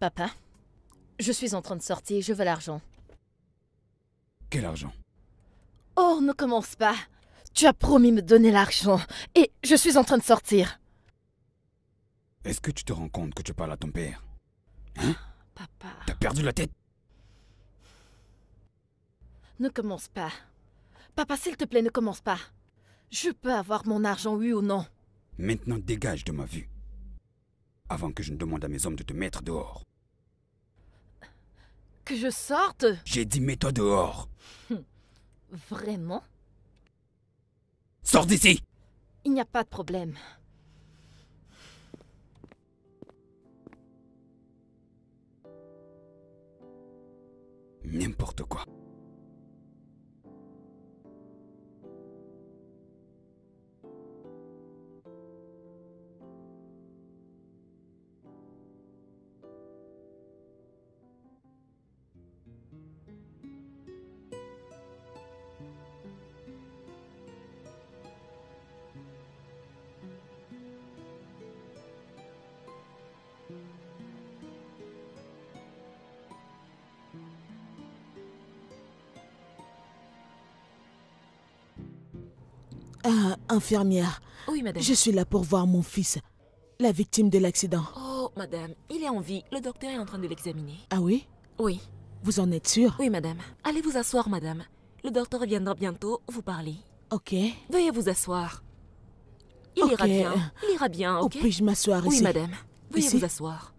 Papa, je suis en train de sortir, je veux l'argent. Quel argent? Oh, ne commence pas. Tu as promis me donner l'argent et je suis en train de sortir. Est-ce que tu te rends compte que tu parles à ton père? Hein? Papa, T'as perdu la tête? ne commence pas. Papa, s'il te plaît, ne commence pas. Je peux avoir mon argent, oui ou non? Maintenant, dégage de ma vue. Avant que je ne demande à mes hommes de te mettre dehors. Que je sorte? J'ai dit mets-toi dehors. Vraiment? Sors d'ici! Il n'y a pas de problème. N'importe quoi. Ah, infirmière. Oui, madame. Je suis là pour voir mon fils, la victime de l'accident. Oh, madame, il est en vie. Le docteur est en train de l'examiner. Ah oui? Oui. Vous en êtes sûre? Oui, madame. Allez vous asseoir, madame. Le docteur reviendra bientôt vous parler. Ok. Veuillez vous asseoir. Il Ok. ira bien. Il ira bien, Où ok? puis-je m'asseoir Oui, ici? madame. Veuillez Ici? vous asseoir.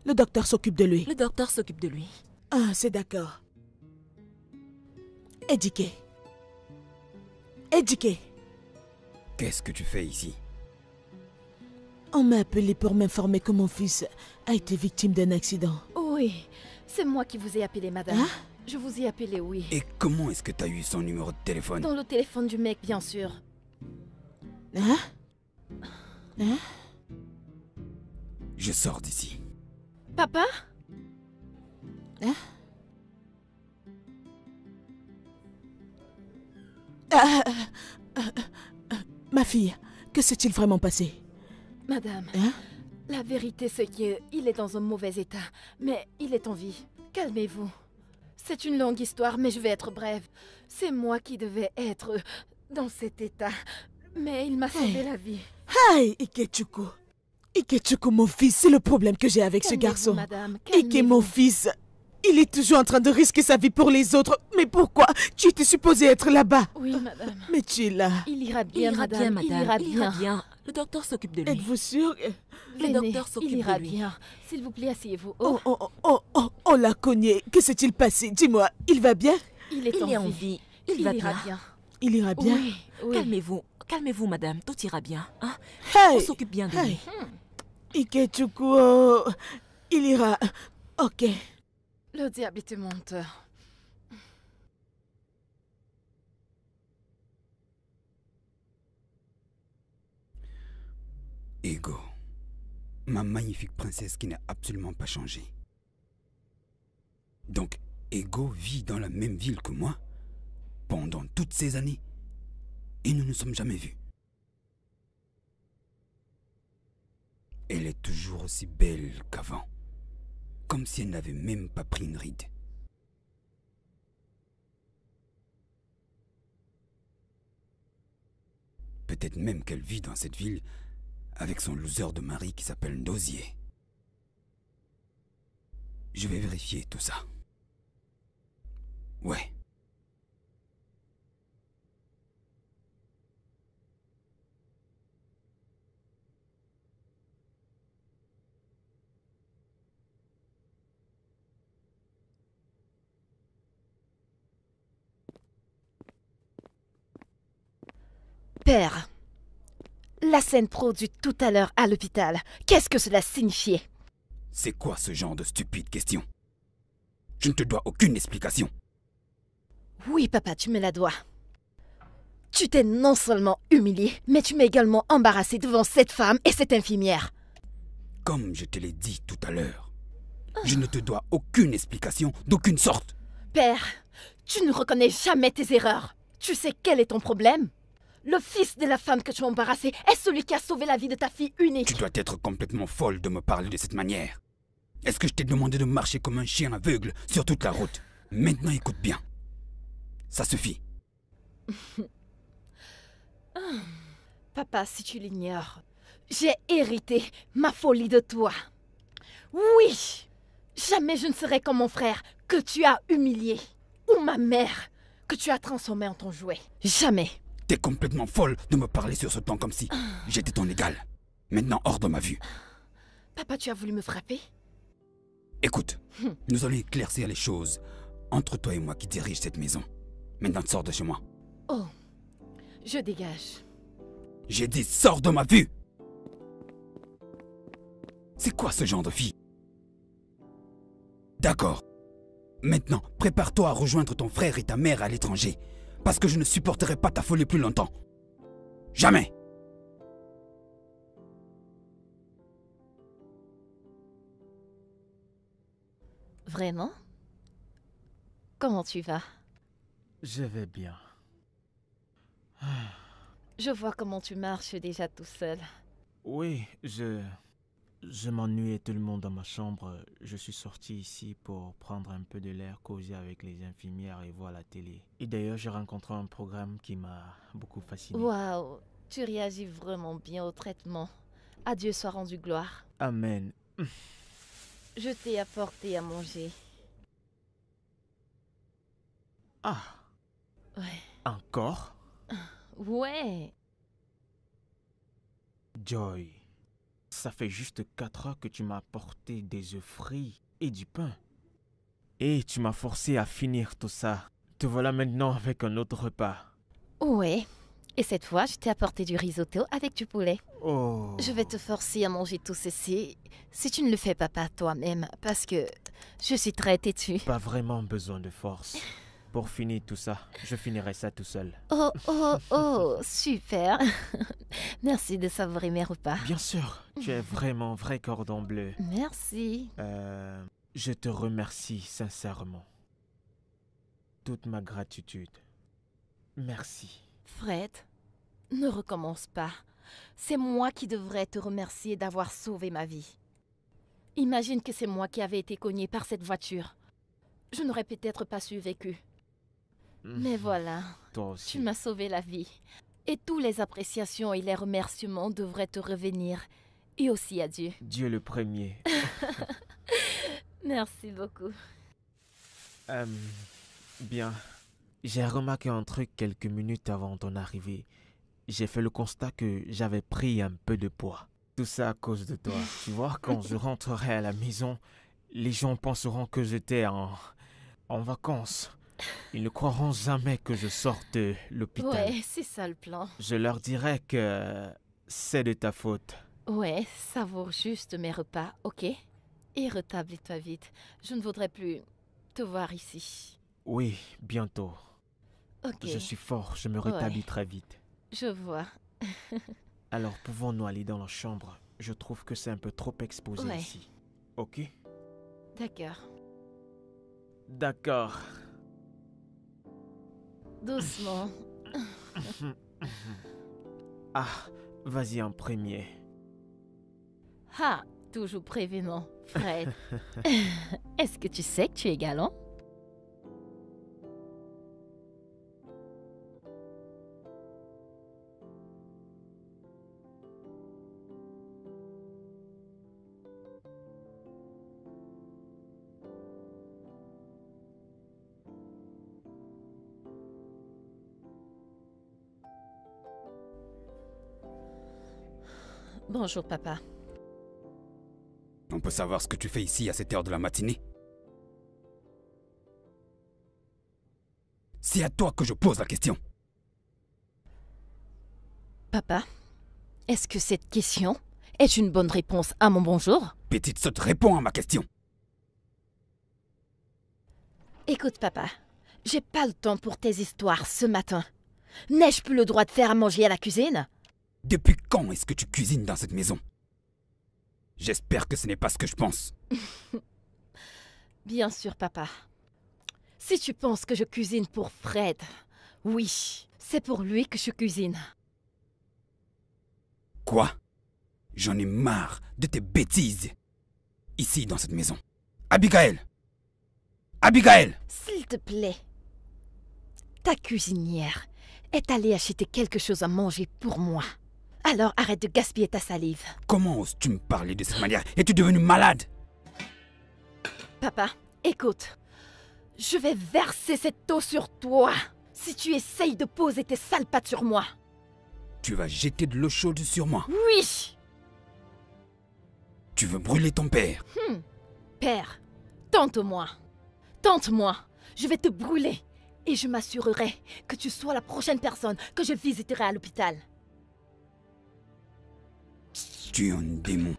Le docteur s'occupe de lui. Le docteur s'occupe de lui. Ah, c'est d'accord. Éduqué. Éduqué. Qu'est-ce que tu fais ici? On m'a appelé pour m'informer que mon fils a été victime d'un accident. Oui, c'est moi qui vous ai appelé, madame. Hein? Je vous ai appelé, oui. Et comment est-ce que t'as eu son numéro de téléphone? Dans le téléphone du mec, bien sûr. Hein? Hein? Je sors d'ici. Papa? Hein? Ah, ma fille, que s'est-il vraiment passé? Madame, Hein? la vérité c'est qu'il est dans un mauvais état, mais il est en vie. Calmez-vous. C'est une longue histoire, mais je vais être brève. C'est moi qui devais être dans cet état, mais il m'a sauvé Hey. la vie. Aïe, Ikechuku. Ikechuku, mon fils, c'est le problème que j'ai avec ce Calmez-vous, garçon. madame, Ike, calmez-vous. mon fils, il est toujours en train de risquer sa vie pour les autres. Mais pourquoi? Tu étais supposé être là-bas. Oui, madame. Mais tu es là. Il ira Il bien, ira madame. bien, madame. Il ira bien. Le docteur s'occupe de lui. Êtes-vous sûr? Le Venez, docteur s'occupe il ira de lui. bien. S'il vous plaît, asseyez-vous. Oh, Oh, on l'a cogné. Que s'est-il passé? Dis-moi, il va bien? il est, Il est en en vie. vie. Il va ira bien. bien. Il ira bien? Oui, oui. Calmez-vous. Calmez-vous, madame. Tout ira bien. Hein? Hey! On s'occupe bien de lui. Ikechuku, oh, il ira. Ok. Le diable est un menteur. Ego. Ma magnifique princesse qui n'a absolument pas changé. Donc, Ego vit dans la même ville que moi pendant toutes ces années et nous ne nous sommes jamais vus. Elle est toujours aussi belle qu'avant, comme si elle n'avait même pas pris une ride. Peut-être même qu'elle vit dans cette ville avec son loser de mari qui s'appelle Ndosier. Je vais vérifier tout ça. Ouais. Père, la scène produite tout à l'heure à l'hôpital, qu'est-ce que cela signifiait? C'est quoi ce genre de stupide question? Je ne te dois aucune explication. Oui, papa, tu me la dois. Tu t'es non seulement humilié, mais tu m'as également embarrassé devant cette femme et cette infirmière. Comme je te l'ai dit tout à l'heure, je ne te dois aucune explication d'aucune sorte. Père, tu ne reconnais jamais tes erreurs. Tu sais quel est ton problème? Le fils de la femme que tu as embarrassé est celui qui a sauvé la vie de ta fille unique. Tu dois être complètement folle de me parler de cette manière. Est-ce que je t'ai demandé de marcher comme un chien aveugle sur toute la route? Maintenant, écoute bien. Ça suffit. Papa, si tu l'ignores, j'ai hérité ma folie de toi. Oui, jamais je ne serai comme mon frère que tu as humilié, ou ma mère que tu as transformée en ton jouet. Jamais. T'es complètement folle de me parler sur ce ton comme si j'étais ton égal. Maintenant, hors de ma vue. Papa, tu as voulu me frapper? Écoute, nous allons éclaircir les choses entre toi et moi qui dirige cette maison. Maintenant, sors de chez moi. Oh, je dégage. J'ai dit sors de ma vue. C'est quoi ce genre de fille? D'accord. Maintenant, prépare-toi à rejoindre ton frère et ta mère à l'étranger. Parce que je ne supporterai pas ta folie plus longtemps. Jamais. Vraiment? Comment tu vas? Je vais bien. Je vois comment tu marches déjà tout seul. Oui, je m'ennuyais tout le monde dans ma chambre. Je suis sorti ici pour prendre un peu de l'air, causer avec les infirmières et voir la télé. Et d'ailleurs, j'ai rencontré un programme qui m'a beaucoup fasciné. Waouh, tu réagis vraiment bien au traitement. À Dieu soit rendu gloire. Amen. Je t'ai apporté à manger. Ah, Ouais. encore? Ouais. Joy, ça fait juste 4 heures que tu m'as apporté des œufs frits et du pain. Et tu m'as forcé à finir tout ça. Te voilà maintenant avec un autre repas. Ouais. Et cette fois, je t'ai apporté du risotto avec du poulet. Oh. Je vais te forcer à manger tout ceci si tu ne le fais pas par toi-même, parce que je suis très têtue. Pas vraiment besoin de force. Pour finir tout ça, je finirai ça tout seul. Oh, oh, oh, super. Merci de savourer mes repas. Bien sûr, tu es vraiment un vrai cordon bleu. Merci. Je te remercie sincèrement. Toute ma gratitude. Merci. Fred, ne recommence pas. C'est moi qui devrais te remercier d'avoir sauvé ma vie. Imagine que c'est moi qui avais été cogné par cette voiture. Je n'aurais peut-être pas survécu. Mais voilà, Toi aussi. tu m'as sauvé la vie. Et tous les appréciations et les remerciements devraient te revenir. Et aussi à Dieu. Dieu le premier. Merci beaucoup. Bien. J'ai remarqué un truc quelques minutes avant ton arrivée. J'ai fait le constat que j'avais pris un peu de poids. Tout ça à cause de toi. Tu vois, quand je rentrerai à la maison, les gens penseront que j'étais en vacances. Ils ne croiront jamais que je sorte de l'hôpital. Ouais, c'est ça le plan. Je leur dirai que c'est de ta faute. Ouais, savoure juste mes repas, ok? Et rétablis-toi vite. Je ne voudrais plus te voir ici. Oui, bientôt. Ok, Je suis fort, je me rétablis Ouais. très vite. je vois. Alors, pouvons-nous aller dans la chambre? Je trouve que c'est un peu trop exposé Ouais. ici. Ok? D'accord. D'accord. Doucement. Ah, vas-y en premier. Ah, toujours prévenant, Fred. Est-ce que tu sais que tu es galant? Bonjour, papa. On peut savoir ce que tu fais ici à cette heure de la matinée? C'est à toi que je pose la question. Papa, est-ce que cette question est une bonne réponse à mon bonjour? Petite sotte, réponds à ma question. Écoute, papa, j'ai pas le temps pour tes histoires ce matin. N'ai-je plus le droit de faire à manger à la cuisine? Depuis quand est-ce que tu cuisines dans cette maison? J'espère que ce n'est pas ce que je pense. Bien sûr, papa. Si tu penses que je cuisine pour Fred, oui, c'est pour lui que je cuisine. Quoi? J'en ai marre de tes bêtises. ici dans cette maison. Abigail! Abigail! S'il te plaît. Ta cuisinière est allée acheter quelque chose à manger pour moi. Alors arrête de gaspiller ta salive. Comment oses-tu me parler de cette manière? Es-tu devenu malade? Papa, écoute. Je vais verser cette eau sur toi si tu essayes de poser tes sales pattes sur moi. Tu vas jeter de l'eau chaude sur moi. Oui! Tu veux brûler ton père. Père, tente-moi. Tente-moi. Je vais te brûler. Et je m'assurerai que tu sois la prochaine personne que je visiterai à l'hôpital. Tu es un démon.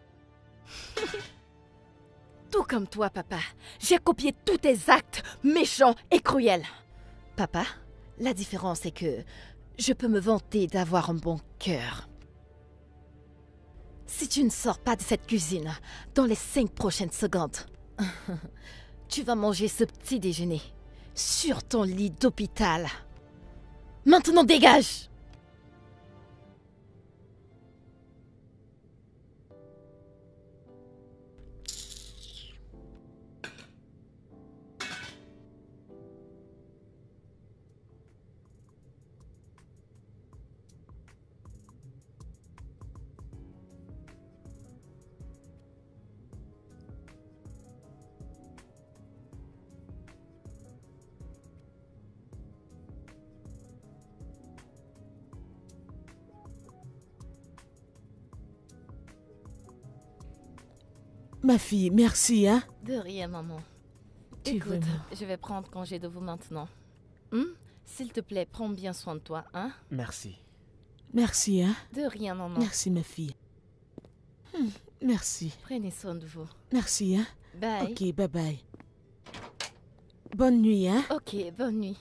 Tout comme toi, papa. J'ai copié tous tes actes méchants et cruels. Papa, la différence est que je peux me vanter d'avoir un bon cœur. Si tu ne sors pas de cette cuisine dans les 5 prochaines secondes, tu vas manger ce petit déjeuner sur ton lit d'hôpital. Maintenant, dégage! Ma fille, merci, hein? De rien, maman. Tu es Écoute, vraiment- je vais prendre congé de vous maintenant. S'il te plaît, prends bien soin de toi, hein? Merci. Merci, hein? De rien, maman. Merci, ma fille. Merci. Prenez soin de vous. Merci, hein? Bye. Ok, bye bye. Bonne nuit, hein? Ok, bonne nuit.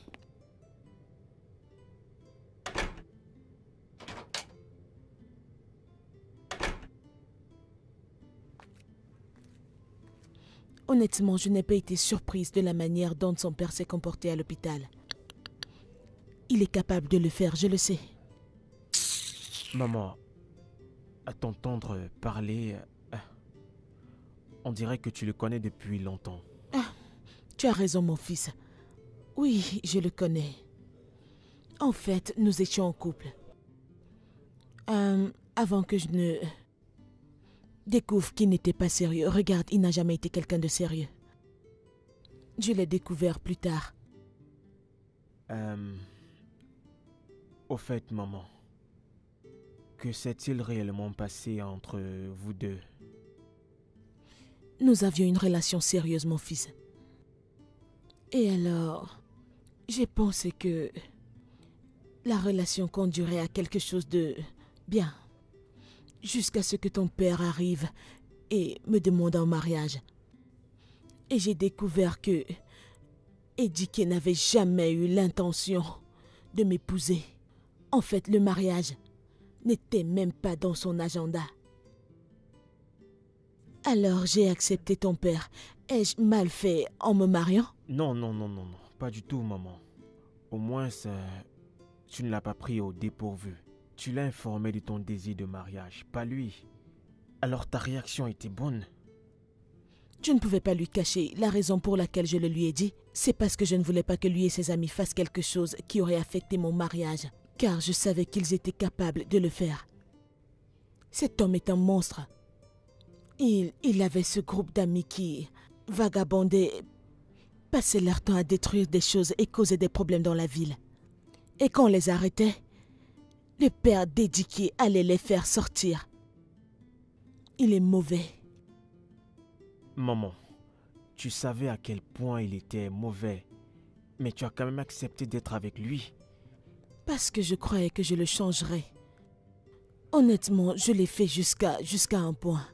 Honnêtement, je n'ai pas été surprise de la manière dont son père s'est comporté à l'hôpital. Il est capable de le faire, je le sais. Maman, à t'entendre parler, on dirait que tu le connais depuis longtemps. Tu as raison, mon fils. Oui, je le connais. En fait, nous étions en couple. Avant que je ne découvre qu'il n'était pas sérieux. Regarde, il n'a jamais été quelqu'un de sérieux. Je l'ai découvert plus tard. Au fait, maman, que s'est-il réellement passé entre vous deux? Nous avions une relation sérieuse, mon fils. Et alors, j'ai pensé que la relation conduirait à quelque chose de bien. Jusqu'à ce que ton père arrive et me demande en mariage. Et j'ai découvert que Eddie n'avait jamais eu l'intention de m'épouser. En fait, le mariage n'était même pas dans son agenda. Alors j'ai accepté ton père. Ai-je mal fait en me mariant? Non, pas du tout, maman. Au moins, tu ne l'as pas pris au dépourvu. Tu l'as informé de ton désir de mariage, pas lui. Alors ta réaction était bonne. Je ne pouvais pas lui cacher. La raison pour laquelle je le lui ai dit, c'est parce que je ne voulais pas que lui et ses amis fassent quelque chose qui aurait affecté mon mariage. Car je savais qu'ils étaient capables de le faire. Cet homme est un monstre. Il avait ce groupe d'amis qui vagabondaient, passaient leur temps à détruire des choses et causaient des problèmes dans la ville. Et quand on les arrêtait, le père dédié allait les faire sortir. Il est mauvais. Maman, tu savais à quel point il était mauvais, mais tu as quand même accepté d'être avec lui. Parce que je croyais que je le changerais. Honnêtement, je l'ai fait jusqu'à un point.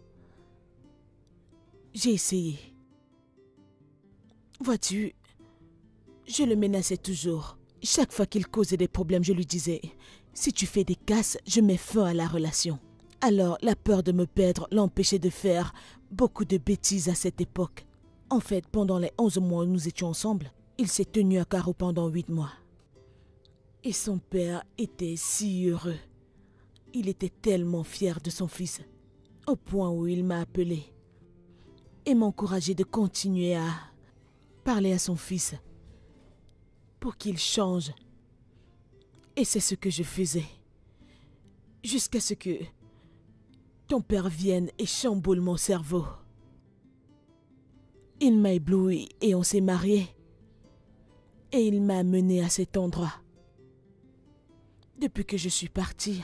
J'ai essayé. Vois-tu, je le menaçais toujours. Chaque fois qu'il causait des problèmes, je lui disais « Si tu fais des casses, je mets fin à la relation ». Alors, la peur de me perdre l'empêchait de faire beaucoup de bêtises à cette époque. En fait, pendant les 11 mois où nous étions ensemble, il s'est tenu à carreau pendant 8 mois. Et son père était si heureux. Il était tellement fier de son fils, au point où il m'a appelé. et m'encourager de continuer à parler à son fils pour qu'il change. Et c'est ce que je faisais. Jusqu'à ce que ton père vienne et chamboule mon cerveau. Il m'a ébloui et on s'est mariés. Et il m'a amené à cet endroit. Depuis que je suis partie,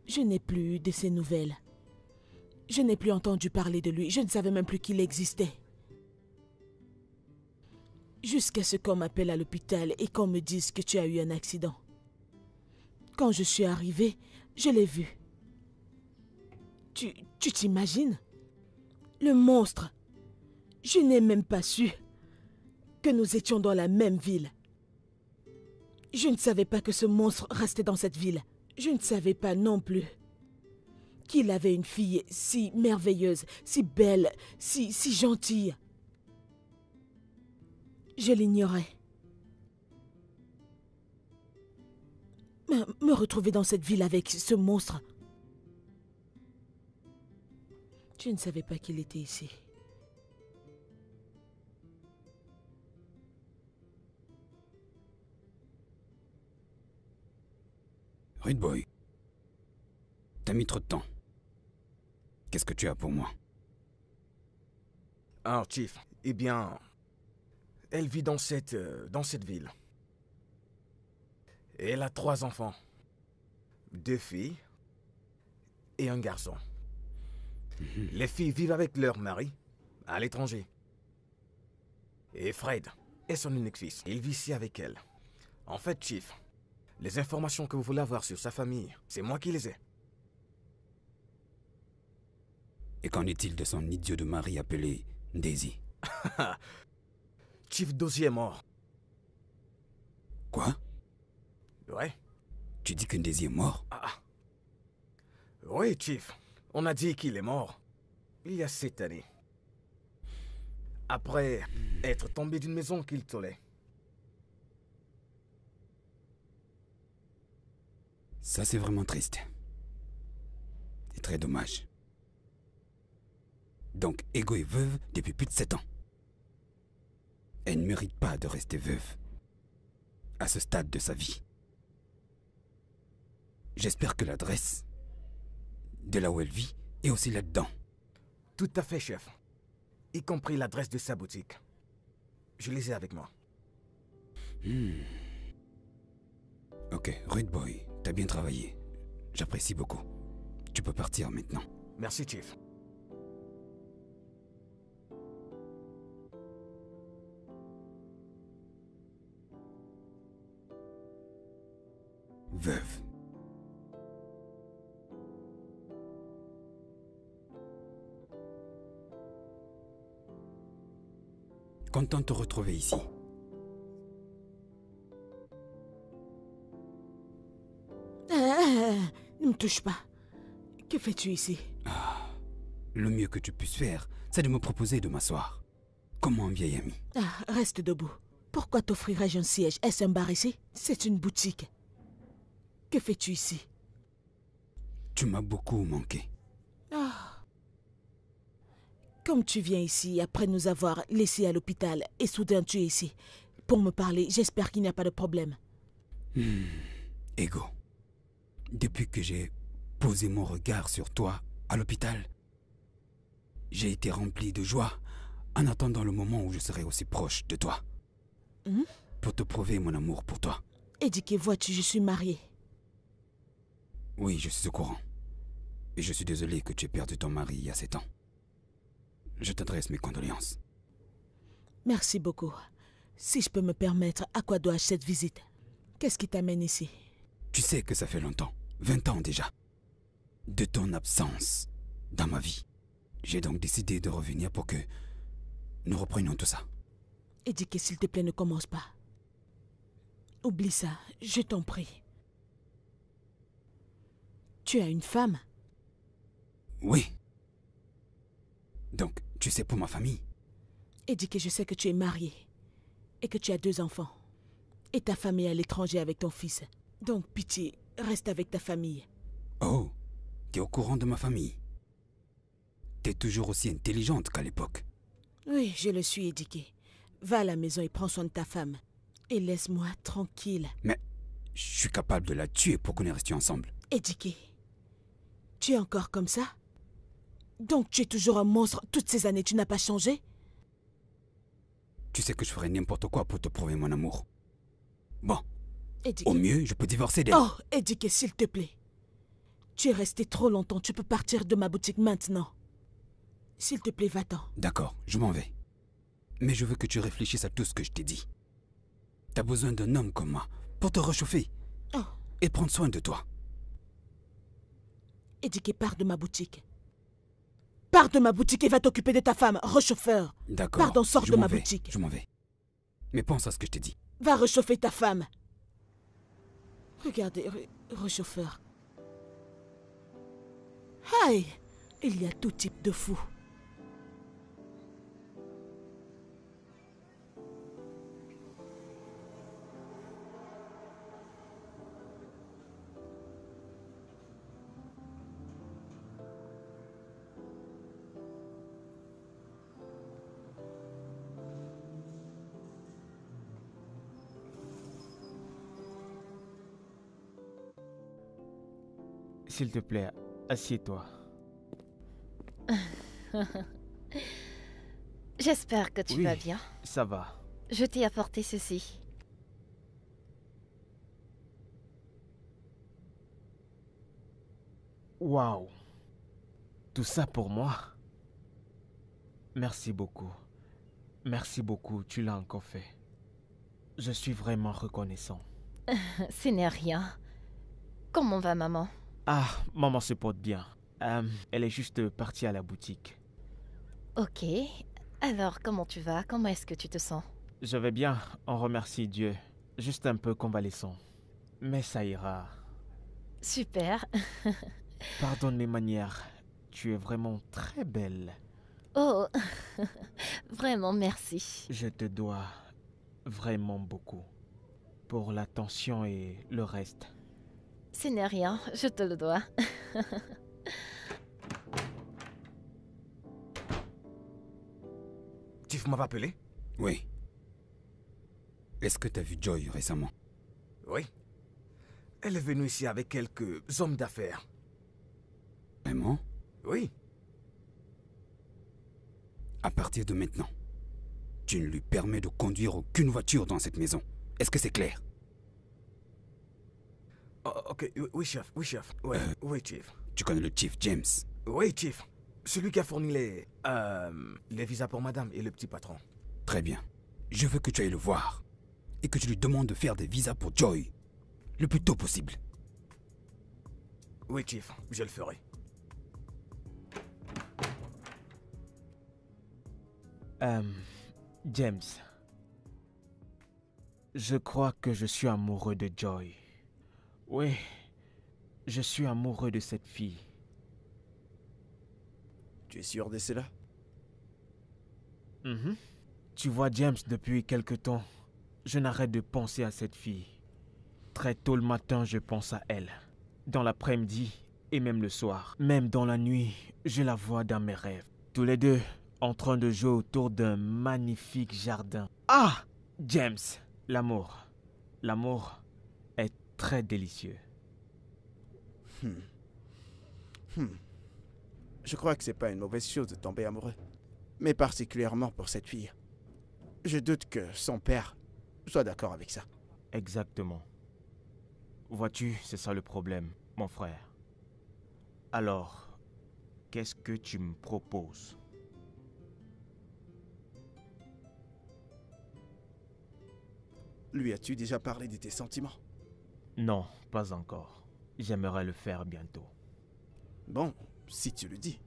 je n'ai plus eu de ses nouvelles. Je n'ai plus entendu parler de lui. Je ne savais même plus qu'il existait. Jusqu'à ce qu'on m'appelle à l'hôpital et qu'on me dise que tu as eu un accident. Quand je suis arrivée, je l'ai vu. Tu t'imagines? Le monstre. Je n'ai même pas su que nous étions dans la même ville. Je ne savais pas que ce monstre restait dans cette ville. Je ne savais pas non plus qu'il avait une fille si merveilleuse, si belle, si gentille. Je l'ignorais. Me retrouver dans cette ville avec ce monstre. Je ne savais pas qu'il était ici. Rude Boy, t'as mis trop de temps. Qu'est-ce que tu as pour moi? Alors, Chief, eh bien, elle vit dans cette ville. Et elle a 3 enfants. 2 filles et un garçon. Les filles vivent avec leur mari à l'étranger. Et Fred est son unique fils. Il vit ici avec elle. En fait, Chief, les informations que vous voulez avoir sur sa famille, c'est moi qui les ai. Et qu'en est-il de son idiot de mari appelé Daisy? Chief Dozier est mort. Quoi? Ouais. Tu dis que Daisy est mort? Oui, Chief. On a dit qu'il est mort. Il y a 7 années. Après être tombé d'une maison qu'il tolait. Ça, c'est vraiment triste. Et très dommage. Donc, Ego est veuve depuis plus de 7 ans. Elle ne mérite pas de rester veuve à ce stade de sa vie. J'espère que l'adresse de là où elle vit est aussi là-dedans. Tout à fait, chef. Y compris l'adresse de sa boutique. Je les ai avec moi. Ok, Rude Boy, t'as bien travaillé. J'apprécie beaucoup. Tu peux partir maintenant. Merci, Chief. Veuve. Content de te retrouver ici. Ne me touche pas. Que fais-tu ici? Le mieux que tu puisses faire, c'est de me proposer de m'asseoir. Comme un vieil ami. Reste debout. Pourquoi t'offrirais-je un siège? Est-ce un bar ici? C'est une boutique. Que fais-tu ici? Tu m'as beaucoup manqué. Comme tu viens ici après nous avoir laissés à l'hôpital et soudain tu es ici pour me parler, j'espère qu'il n'y a pas de problème. Ego, depuis que j'ai posé mon regard sur toi à l'hôpital, j'ai été rempli de joie en attendant le moment où je serai aussi proche de toi. Pour te prouver mon amour pour toi. Eddie, vois-tu, je suis mariée. Oui, je suis au courant. Et je suis désolé que tu aies perdu ton mari il y a 7 ans. Je t'adresse mes condoléances. Merci beaucoup. Si je peux me permettre, à quoi dois-je cette visite? Qu'est-ce qui t'amène ici? Tu sais que ça fait longtemps, 20 ans déjà, de ton absence dans ma vie. J'ai donc décidé de revenir pour que nous reprenions tout ça. Eddie, s'il te plaît, ne commence pas. Oublie ça, je t'en prie. Tu as une femme? Oui. Donc, tu sais pour ma famille? Eddie, je sais que tu es marié et que tu as 2 enfants. Et ta famille est à l'étranger avec ton fils. Donc, pitié, reste avec ta famille. Oh, t'es au courant de ma famille? T'es toujours aussi intelligente qu'à l'époque. Oui, je le suis, éduqué. Va à la maison et prends soin de ta femme. Et laisse-moi tranquille. Mais je suis capable de la tuer pour qu'on ait resté ensemble. Éduqué. Tu es encore comme ça? Donc tu es toujours un monstre. Toutes ces années, tu n'as pas changé? Tu sais que je ferais n'importe quoi pour te prouver mon amour. Bon, Éduqué. au mieux, je peux divorcer d'elle. Oh, éduqué, s'il te plaît. Tu es resté trop longtemps. Tu peux partir de ma boutique maintenant. S'il te plaît, va-t'en. D'accord, je m'en vais. Mais je veux que tu réfléchisses à tout ce que je t'ai dit. T'as besoin d'un homme comme moi pour te réchauffer Oh, et prendre soin de toi. éduqué, pars de ma boutique. Pars de ma boutique et va t'occuper de ta femme, rechauffeur. D'accord. Pardon, sors je de m'en ma vais, boutique. Je m'en vais. Mais pense à ce que je t'ai dit. Va réchauffer ta femme. Regardez, rechauffeur. Aïe, il y a tout type de fous. S'il te plaît, assieds-toi. J'espère que tu Oui. vas bien. Ça va. Je t'ai apporté ceci. Waouh. Tout ça pour moi? Merci beaucoup. Merci beaucoup, tu l'as encore fait. Je suis vraiment reconnaissant. Ce n'est rien. Comment va maman? Ah, maman se porte bien. Elle est juste partie à la boutique. Ok. Alors, comment tu vas? Comment est-ce que tu te sens? Je vais bien, on remercie Dieu. Juste un peu convalescent. Mais ça ira. Super. Pardonne mes manières. Tu es vraiment très belle. Oh, vraiment merci. Je te dois vraiment beaucoup. Pour l'attention et le reste. Ce n'est rien, je te le dois. Tiff m'avait appelé? Oui. Est-ce que t'as vu Joy récemment? Oui. Elle est venue ici avec quelques hommes d'affaires. Vraiment? Oui. À partir de maintenant, tu ne lui permets de conduire aucune voiture dans cette maison. Est-ce que c'est clair? Oh, ok, oui, chef, oui, chef. Oui, oui, chef. Tu connais le Chief James? Oui, chef. Celui qui a fourni les visas pour madame et le petit patron. Très bien. Je veux que tu ailles le voir et que tu lui demandes de faire des visas pour Joy le plus tôt possible. Oui, chef, je le ferai. James. Je crois que je suis amoureux de Joy. Oui, je suis amoureux de cette fille. Tu es sûr de cela? Mhm. Tu vois, James, depuis quelque temps, je n'arrête de penser à cette fille. Très tôt le matin, je pense à elle. Dans l'après-midi et même le soir. Même dans la nuit, je la vois dans mes rêves. Tous les deux en train de jouer autour d'un magnifique jardin. Ah! James, l'amour. L'amour est très délicieux. Je crois que c'est pas une mauvaise chose de tomber amoureux. Mais particulièrement pour cette fille. Je doute que son père soit d'accord avec ça. Exactement. Vois-tu, c'est ça le problème, mon frère. Alors, qu'est-ce que tu me proposes? Lui as-tu déjà parlé de tes sentiments? Non, pas encore. J'aimerais le faire bientôt. Bon, si tu le dis.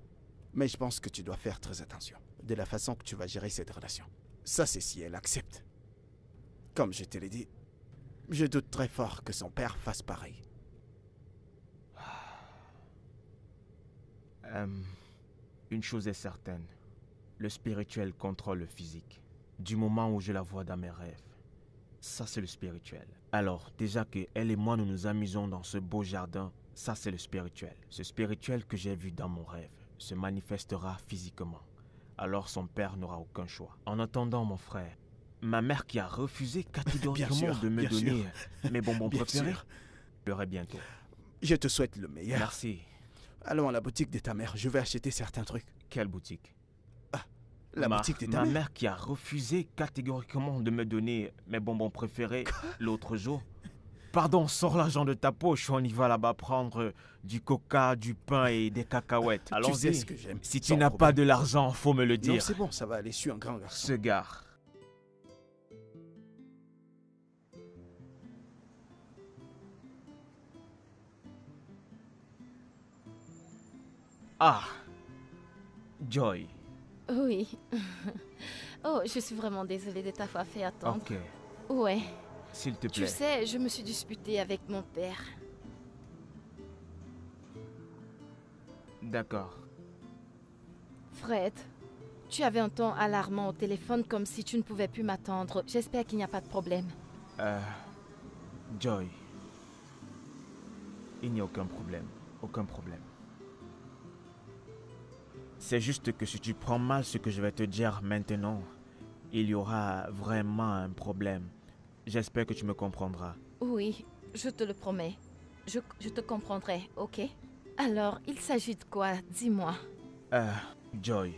Mais je pense que tu dois faire très attention de la façon que tu vas gérer cette relation. Ça, c'est si elle accepte. Comme je te l'ai dit, je doute très fort que son père fasse pareil. Une chose est certaine. Le spirituel contrôle le physique. Du moment où je la vois dans mes rêves. Ça, c'est le spirituel. Alors, déjà que elle et moi, nous nous amusons dans ce beau jardin, ça, c'est le spirituel. Ce spirituel que j'ai vu dans mon rêve se manifestera physiquement. alors son père n'aura aucun choix. En attendant, mon frère, ma mère qui a refusé catégoriquement sûr, de me bien donner sûr. mes bonbons Bien préférés, sûr. je l'aurai bientôt. Je te souhaite le meilleur. Merci. Allons à la boutique de ta mère, je vais acheter certains trucs. Quelle boutique? La boutique de ta Ma mère. mère qui a refusé catégoriquement de me donner mes bonbons préférés l'autre jour. Pardon, sors l'argent de ta poche, on y va là-bas prendre du coca, du pain et des cacahuètes. Tu sais Allons-y. ce que j'aime. Si tu sans n'as problème. pas de l'argent, faut me le Non, dire. c'est bon, ça va aller, je suis un grand garçon. Se gare. Ah, Joy. Oui. Oh, je suis vraiment désolée de t'avoir fait attendre. Ok, Ouais. s'il te Tu plaît. sais, je me suis disputée avec mon père. D'accord. Fred, tu avais un ton alarmant au téléphone comme si tu ne pouvais plus m'attendre. J'espère qu'il n'y a pas de problème. Joy. Il n'y a aucun problème. Aucun problème. C'est juste que si tu prends mal ce que je vais te dire maintenant, il y aura vraiment un problème. J'espère que tu me comprendras. Oui, je te le promets. Je te comprendrai, ok? Alors, il s'agit de quoi? Dis-moi. Joy,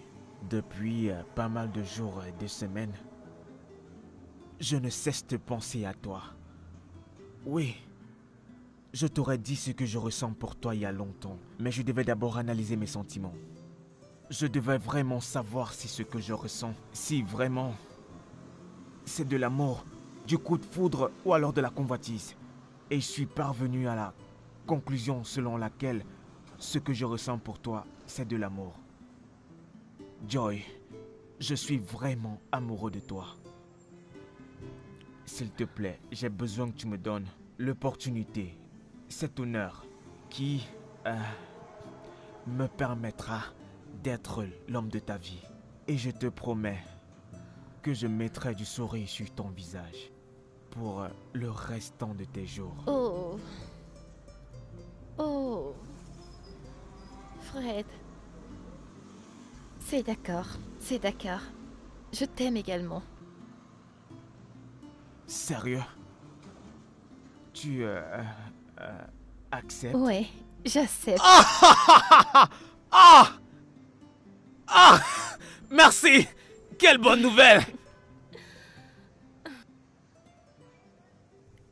depuis pas mal de jours et de semaines, je ne cesse de penser à toi. Oui, je t'aurais dit ce que je ressens pour toi il y a longtemps, mais je devais d'abord analyser mes sentiments. Je devais vraiment savoir si ce que je ressens, si vraiment c'est de l'amour, du coup de foudre ou alors de la convoitise. Et je suis parvenu à la conclusion selon laquelle ce que je ressens pour toi, c'est de l'amour. Joy, je suis vraiment amoureux de toi. S'il te plaît, j'ai besoin que tu me donnes l'opportunité, cet honneur qui me permettra d'être l'homme de ta vie. Et je te promets que je mettrai du sourire sur ton visage pour le restant de tes jours. Oh. Oh. Fred. C'est d'accord, c'est d'accord. Je t'aime également. Sérieux? Tu acceptes? Ouais, j'accepte. Ah! Merci! Quelle bonne nouvelle!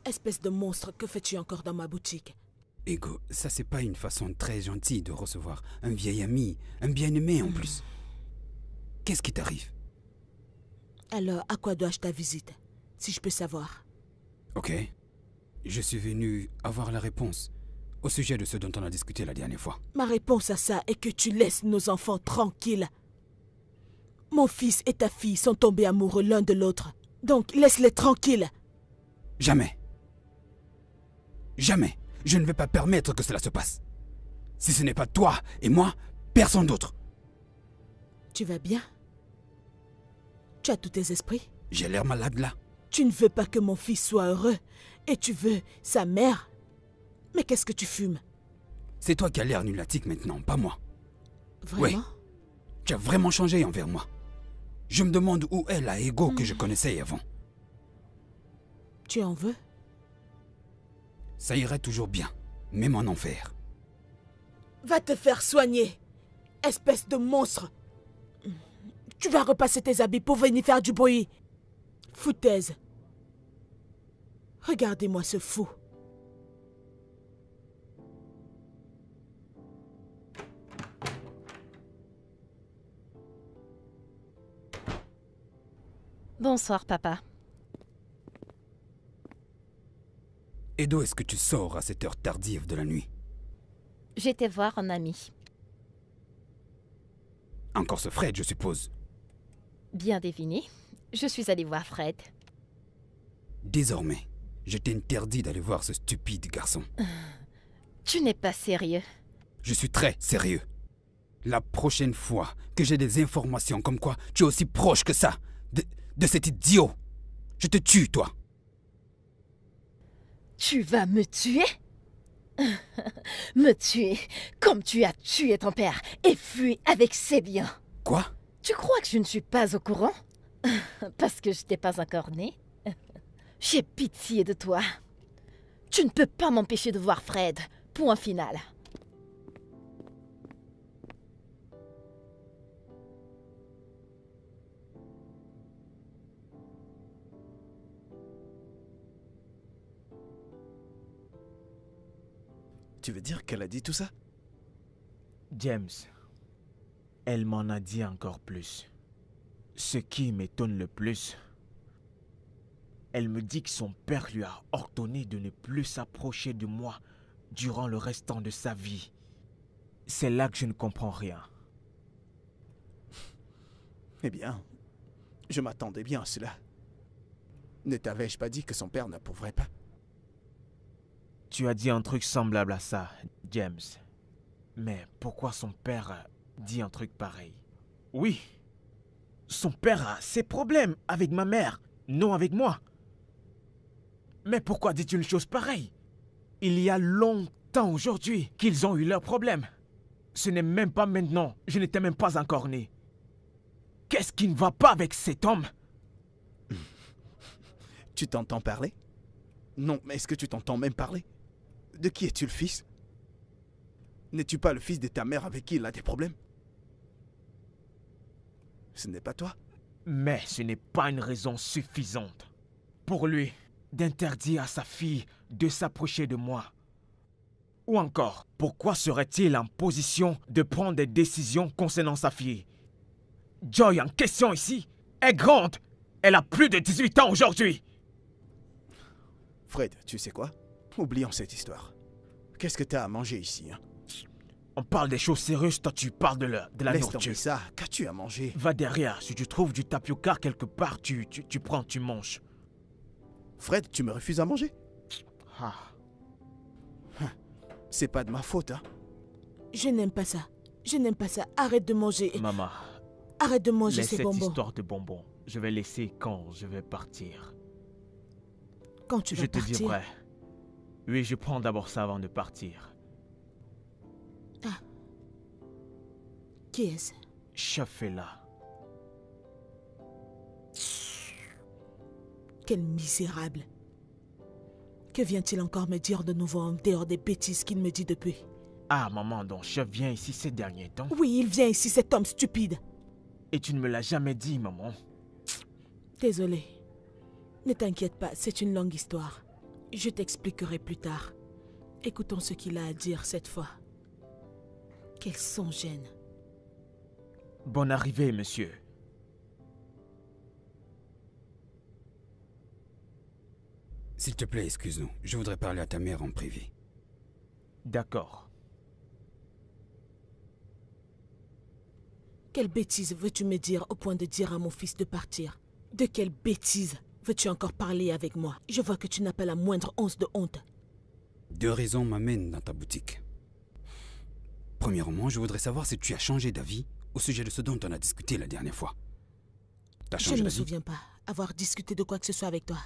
Espèce de monstre, que fais-tu encore dans ma boutique? Ego, ça c'est pas une façon très gentille de recevoir un vieil ami, un bien-aimé en plus. Qu'est-ce qui t'arrive? Alors, à quoi dois-je ta visite, si je peux savoir? Ok. Je suis venu avoir la réponse au sujet de ce dont on a discuté la dernière fois. Ma réponse à ça est que tu laisses nos enfants tranquilles. Mon fils et ta fille sont tombés amoureux l'un de l'autre. Donc, laisse-les tranquilles. Jamais. Jamais. Je ne vais pas permettre que cela se passe. Si ce n'est pas toi et moi, personne d'autre. Tu vas bien? Tu as tous tes esprits? J'ai l'air malade là. Tu ne veux pas que mon fils soit heureux et tu veux sa mère? Mais qu'est-ce que tu fumes? C'est toi qui as l'air lunatique maintenant, pas moi. Vraiment? Oui. Tu as vraiment changé envers moi. Je me demande où est la Ego que je connaissais avant. Tu en veux? Ça irait toujours bien, même en enfer. Va te faire soigner, espèce de monstre. Tu vas repasser tes habits pour venir faire du bruit. Foutaise. Regardez-moi ce fou. Bonsoir, papa. Et d'où est-ce que tu sors à cette heure tardive de la nuit? J'étais voir un ami. Encore ce Fred, je suppose. Bien deviné. Je suis allée voir Fred. Désormais, je t'interdis d'aller voir ce stupide garçon. Tu n'es pas sérieux. Je suis très sérieux. La prochaine fois que j'ai des informations comme quoi tu es aussi proche que ça de cet idiot, je te tue, toi. Tu vas me tuer? Me tuer comme tu as tué ton père et fui avec ses biens. Quoi? Tu crois que je ne suis pas au courant? Parce que je t'ai pas encore née? J'ai pitié de toi. Tu ne peux pas m'empêcher de voir Fred. Point final. Tu veux dire qu'elle a dit tout ça? James, elle m'en a dit encore plus. Ce qui m'étonne le plus, elle me dit que son père lui a ordonné de ne plus s'approcher de moi durant le restant de sa vie. C'est là que je ne comprends rien. Eh bien, je m'attendais bien à cela. Ne t'avais-je pas dit que son père n'approuverait pas? Tu as dit un truc semblable à ça, James. Mais pourquoi son père a dit un truc pareil? Oui, son père a ses problèmes avec ma mère, non avec moi. Mais pourquoi dis-tu une chose pareille? Il y a longtemps aujourd'hui qu'ils ont eu leurs problèmes. Ce n'est même pas maintenant, je n'étais même pas encore né. Qu'est-ce qui ne va pas avec cet homme? Tu t'entends parler? Non, mais est-ce que tu t'entends même parler? De qui es-tu le fils? N'es-tu pas le fils de ta mère avec qui il a des problèmes? Ce n'est pas toi? Mais ce n'est pas une raison suffisante pour lui d'interdire à sa fille de s'approcher de moi. Ou encore, pourquoi serait-il en position de prendre des décisions concernant sa fille? Joy en question ici est grande. Elle a plus de 18 ans aujourd'hui. Fred, tu sais quoi? Oublions cette histoire. Qu'est-ce que t'as à manger ici, hein? On parle des choses sérieuses, toi tu parles de la Laisse nourriture. tomber ça, qu'as-tu à manger? Va derrière, si tu trouves du tapioca quelque part, tu prends, tu manges. Fred, tu me refuses à manger? Ah. C'est pas de ma faute, hein? Je n'aime pas ça. Je n'aime pas ça. Arrête de manger. Maman, Arrête de manger laisse ces cette bonbons. histoire de bonbons. Je vais laisser quand je vais partir. Quand tu vas Je te partir. dirai. Oui, je prends d'abord ça avant de partir. Qui est-ce? Chef est là. Quel misérable. Que vient-il encore me dire de nouveau en dehors des bêtises qu'il me dit depuis? Ah, maman, donc chef vient ici ces derniers temps. Oui, il vient ici, cet homme stupide. Et tu ne me l'as jamais dit, maman. Désolé. Ne t'inquiète pas, c'est une longue histoire. Je t'expliquerai plus tard. Écoutons ce qu'il a à dire cette fois. Quel son gêne. Bonne arrivée, monsieur. S'il te plaît, excuse-nous. Je voudrais parler à ta mère en privé. D'accord. Quelle bêtise veux-tu me dire au point de dire à mon fils de partir? De quelle bêtise veux-tu encore parler avec moi? Je vois que tu n'as pas la moindre once de honte. 2 raisons m'amènent dans ta boutique. Premièrement, je voudrais savoir si tu as changé d'avis au sujet de ce dont on a discuté la dernière fois. T'as Je changé ne me d'avis? souviens pas avoir discuté de quoi que ce soit avec toi.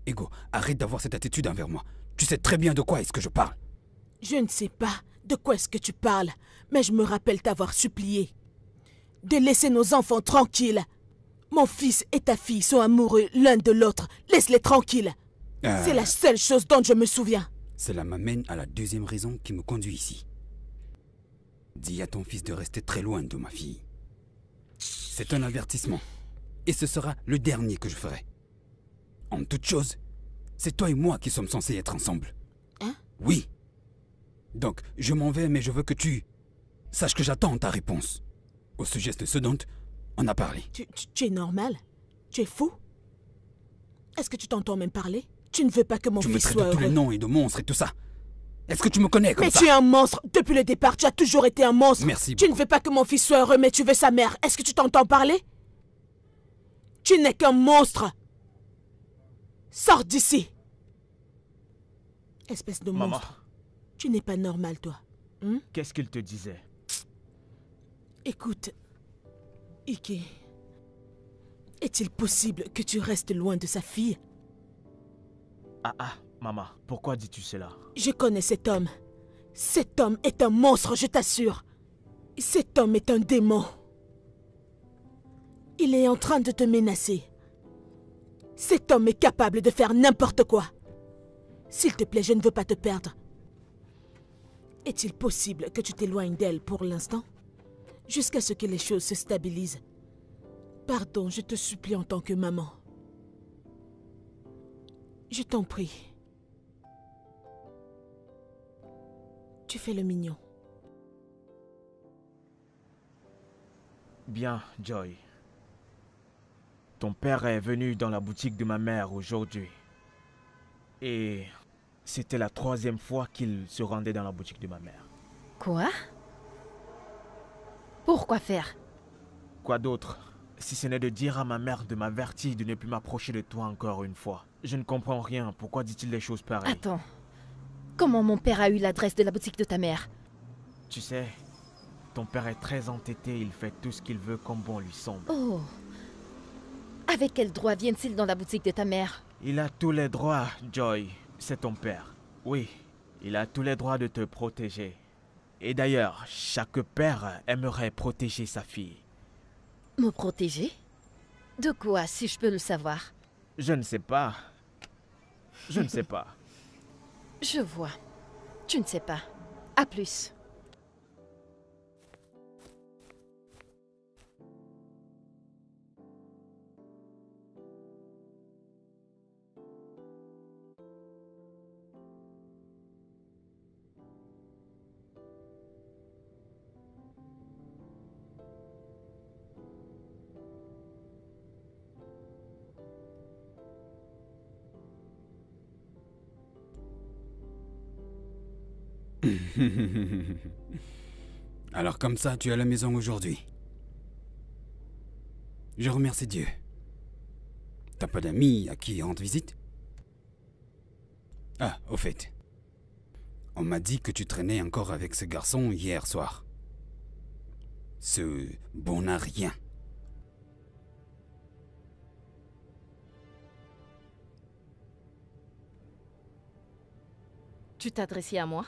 Ego, arrête d'avoir cette attitude envers moi. Tu sais très bien de quoi est-ce que je parle. Je ne sais pas de quoi est-ce que tu parles, mais je me rappelle t'avoir supplié de laisser nos enfants tranquilles. Mon fils et ta fille sont amoureux l'un de l'autre. Laisse-les tranquilles. C'est la seule chose dont je me souviens. Cela m'amène à la 2e raison qui me conduit ici. Dis à ton fils de rester très loin de ma fille. C'est un avertissement. Et ce sera le dernier que je ferai. En toute chose, c'est toi et moi qui sommes censés être ensemble. Hein? Oui. Donc, je m'en vais, mais je veux que tu saches que j'attends ta réponse. Au sujet de ce dont on a parlé. Tu es normal? Tu es fou? Est-ce que tu t'entends même parler? Tu ne veux pas que mon Tu me fils traites soit de tous les heureux. noms et de monstres et tout ça. Est-ce que tu me connais comme Mais ça? tu es un monstre. Depuis le départ, tu as toujours été un monstre. Merci Tu ne beaucoup. veux pas que mon fils soit heureux, mais tu veux sa mère. Est-ce que tu t'entends parler? Tu n'es qu'un monstre. Sors d'ici. Espèce de Maman, monstre. Tu n'es pas normal, toi. Hein? qu'est-ce qu'il te disait? Écoute, Ike, est-il possible que tu restes loin de sa fille? Ah, maman, pourquoi dis-tu cela? Je connais cet homme. Cet homme est un monstre, je t'assure. Cet homme est un démon. Il est en train de te menacer. Cet homme est capable de faire n'importe quoi. S'il te plaît, je ne veux pas te perdre. Est-il possible que tu t'éloignes d'elle pour l'instant? Jusqu'à ce que les choses se stabilisent. Pardon, je te supplie en tant que maman. Je t'en prie. Tu fais le mignon. Bien, Joy. Ton père est venu dans la boutique de ma mère aujourd'hui. Et c'était la 3e fois qu'il se rendait dans la boutique de ma mère. Quoi? Pourquoi faire? Quoi d'autre? Si ce n'est de dire à ma mère de m'avertir de ne plus m'approcher de toi encore une fois. Je ne comprends rien. Pourquoi dit-il des choses pareilles? Attends. Comment mon père a eu l'adresse de la boutique de ta mère? Tu sais, ton père est très entêté. Il fait tout ce qu'il veut comme bon lui semble. Oh. Avec quel droit viennent-ils dans la boutique de ta mère? Il a tous les droits, Joy. C'est ton père. Oui, il a tous les droits de te protéger. Et d'ailleurs, chaque père aimerait protéger sa fille. Me protéger? De quoi, si je peux le savoir? Je ne sais pas. Je ne sais pas. Je vois. Tu ne sais pas. À plus. Alors comme ça, tu es à la maison aujourd'hui. Je remercie Dieu. T'as pas d'amis à qui rendre visite? Ah, au fait. On m'a dit que tu traînais encore avec ce garçon hier soir. Ce bon à rien. Tu t'adressais à moi?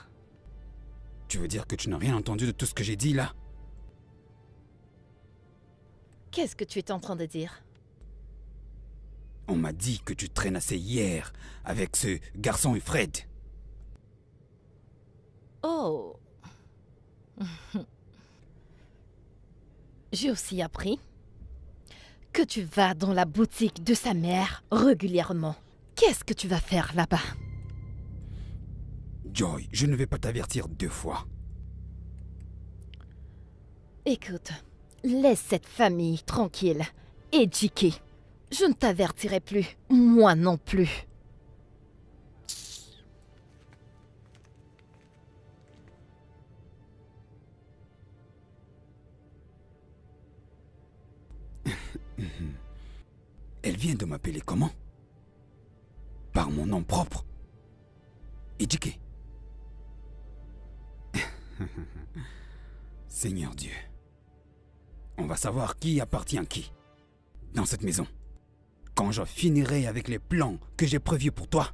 Tu veux dire que tu n'as rien entendu de tout ce que j'ai dit là? Qu'est-ce que tu es en train de dire? On m'a dit que tu traînassais hier avec ce garçon et Fred. Oh. J'ai aussi appris que tu vas dans la boutique de sa mère régulièrement. Qu'est-ce que tu vas faire là-bas? Joy, je ne vais pas t'avertir 2 fois. Écoute, laisse cette famille tranquille. Éduquée. Je ne t'avertirai plus. Moi non plus. Elle vient de m'appeler comment? Par mon nom propre. Éduqué. Seigneur Dieu. On va savoir qui appartient à qui dans cette maison. Quand je finirai avec les plans que j'ai prévus pour toi,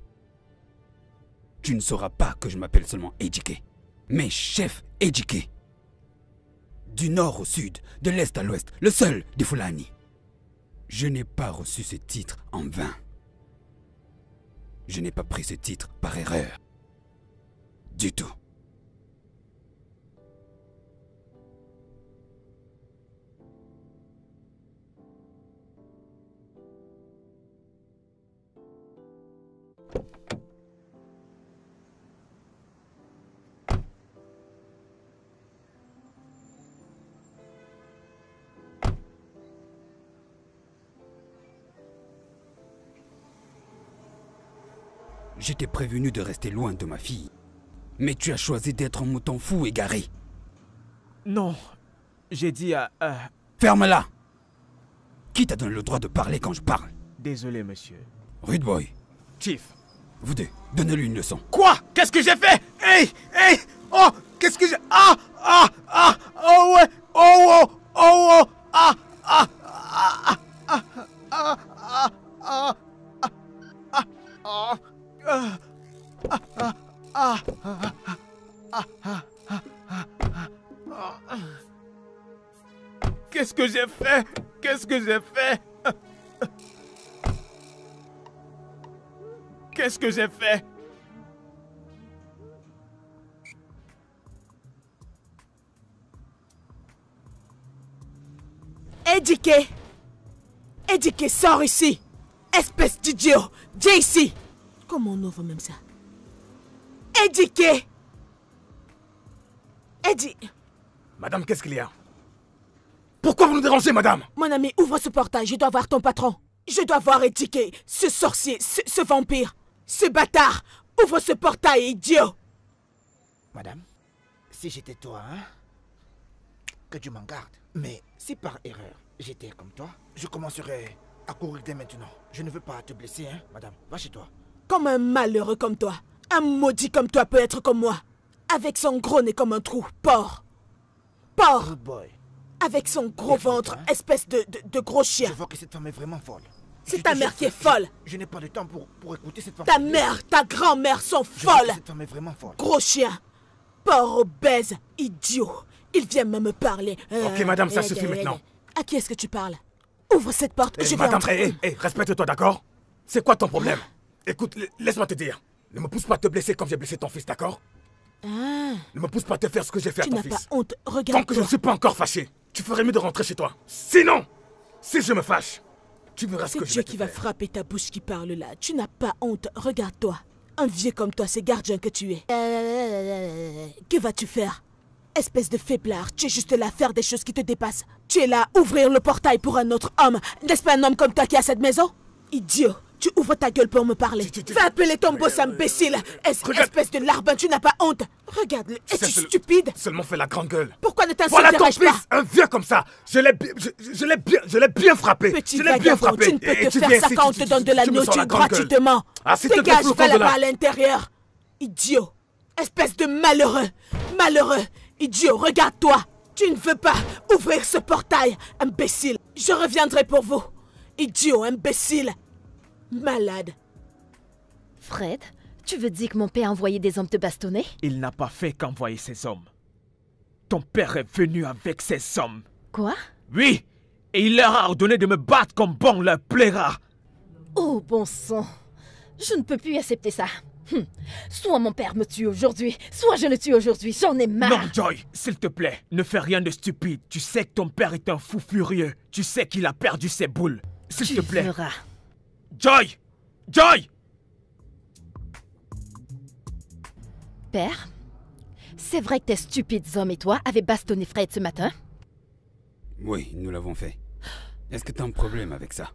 tu ne sauras pas que je m'appelle seulement éduqué, mais chef éduqué. Du nord au sud, de l'est à l'ouest, le seul des Fulani. Je n'ai pas reçu ce titre en vain. Je n'ai pas pris ce titre par erreur. Du tout. Je t'ai prévenu de rester loin de ma fille. Mais tu as choisi d'être un mouton fou égaré. Non, j'ai dit à... Ferme-la! Qui t'a donné le droit de parler quand je parle? Désolé, monsieur. Rude boy, Chief. vous deux, donnez-lui une leçon. Quoi? Qu'est-ce que j'ai fait? Hey! Hey! Oh! Qu'est-ce que j'ai... Ah! Ah! Ah! Oh ouais! Oh! Oh! Oh! Oh! Ah! Ah! Ah! Ah! Ah! Ah! Ah! Ah! Qu'est-ce que j'ai fait? Qu'est-ce que j'ai fait? Qu'est-ce que j'ai fait? Édiqué! Édiqué, sors ici! Espèce d'idiot! Viens ici! Comment on ouvre même ça? Édiqué! Madame, qu'est-ce qu'il y a? Pourquoi vous nous dérangez, madame? Mon ami, ouvre ce portail, je dois voir ton patron. Je dois voir Édiqué, ce sorcier, ce vampire, ce bâtard. Ouvre ce portail, idiot! Madame, si j'étais toi, hein, que Dieu m'en garde. Mais si par erreur j'étais comme toi, je commencerais à courir dès maintenant. Je ne veux pas te blesser, hein, madame. Va chez toi. Comme un malheureux comme toi, un maudit comme toi peut être comme moi. Avec son gros nez comme un trou, porc. Porc! Rude boy. Avec son gros ventre, espèce de gros chien. Je vois que cette femme est vraiment folle. C'est ta mère qui est folle. Je n'ai pas de temps pour écouter cette femme. Ta mère, ta grand-mère sont Je vois que folles. cette femme est vraiment folle. Gros chien. Porc obèse, idiot. Il vient même me parler. Ok, madame, ça suffit maintenant. À qui est-ce que tu parles? Ouvre cette porte, je vais Madame, entrer. respecte-toi, d'accord? C'est quoi ton problème? Écoute, laisse-moi te dire. Ne me pousse pas à te blesser comme j'ai blessé ton fils, d'accord? Ah, Ne me pousse pas à te faire ce que j'ai fait à tu ton n'as pas fils. honte, Tant regarde. que je ne suis pas encore fâché, tu ferais mieux de rentrer chez toi. Sinon, si je me fâche, tu verras ce C'est que je Dieu vais qui te va faire. frapper ta bouche qui parle là. Tu n'as pas honte, regarde-toi. Un vieux comme toi, c'est gardien que tu es. Que vas-tu faire? Espèce de faiblard, tu es juste là à faire des choses qui te dépassent. Tu es là à ouvrir le portail pour un autre homme. N'est-ce pas un homme comme toi qui a cette maison? Idiot, tu ouvres ta gueule pour me parler. Fais appeler ton boss imbécile. Espèce de larbin, tu n'as pas honte. Regarde-le, es-tu stupide? Seulement fais la grande gueule. Pourquoi ne Voilà ton t'insulterais-je fils, pas? un vieux comme ça. Je l'ai bien frappé. Petit je l'ai bien vagabond, frappé. tu ne peux Et te tu faire viens ça ici, quand on te donne de la tu me sors nourriture grande gueule. gratuitement. Ah, s'il te plaît, Dégage, fous le va camp de là-bas là. à l'intérieur. Idiot. Espèce de malheureux. Malheureux. Idiot, regarde-toi. Tu ne veux pas ouvrir ce portail, imbécile. Je reviendrai pour vous. Idiot, imbécile. Malade. Fred, tu veux dire que mon père a envoyé des hommes te bastonner? Il n'a pas fait qu'envoyer ses hommes. Ton père est venu avec ses hommes. Quoi? Oui, et il leur a ordonné de me battre comme bon leur plaira. Oh, bon sang. Je ne peux plus accepter ça. Soit mon père me tue aujourd'hui, soit je le tue aujourd'hui. J'en ai marre. Non, Joy, s'il te plaît, ne fais rien de stupide. Tu sais que ton père est un fou furieux. Tu sais qu'il a perdu ses boules. S'il Tu te plaît. verras. Joy! Joy! Père, c'est vrai que tes stupides hommes et toi avez bastonné Fred ce matin? Oui, nous l'avons fait. Est-ce que t'as un problème avec ça?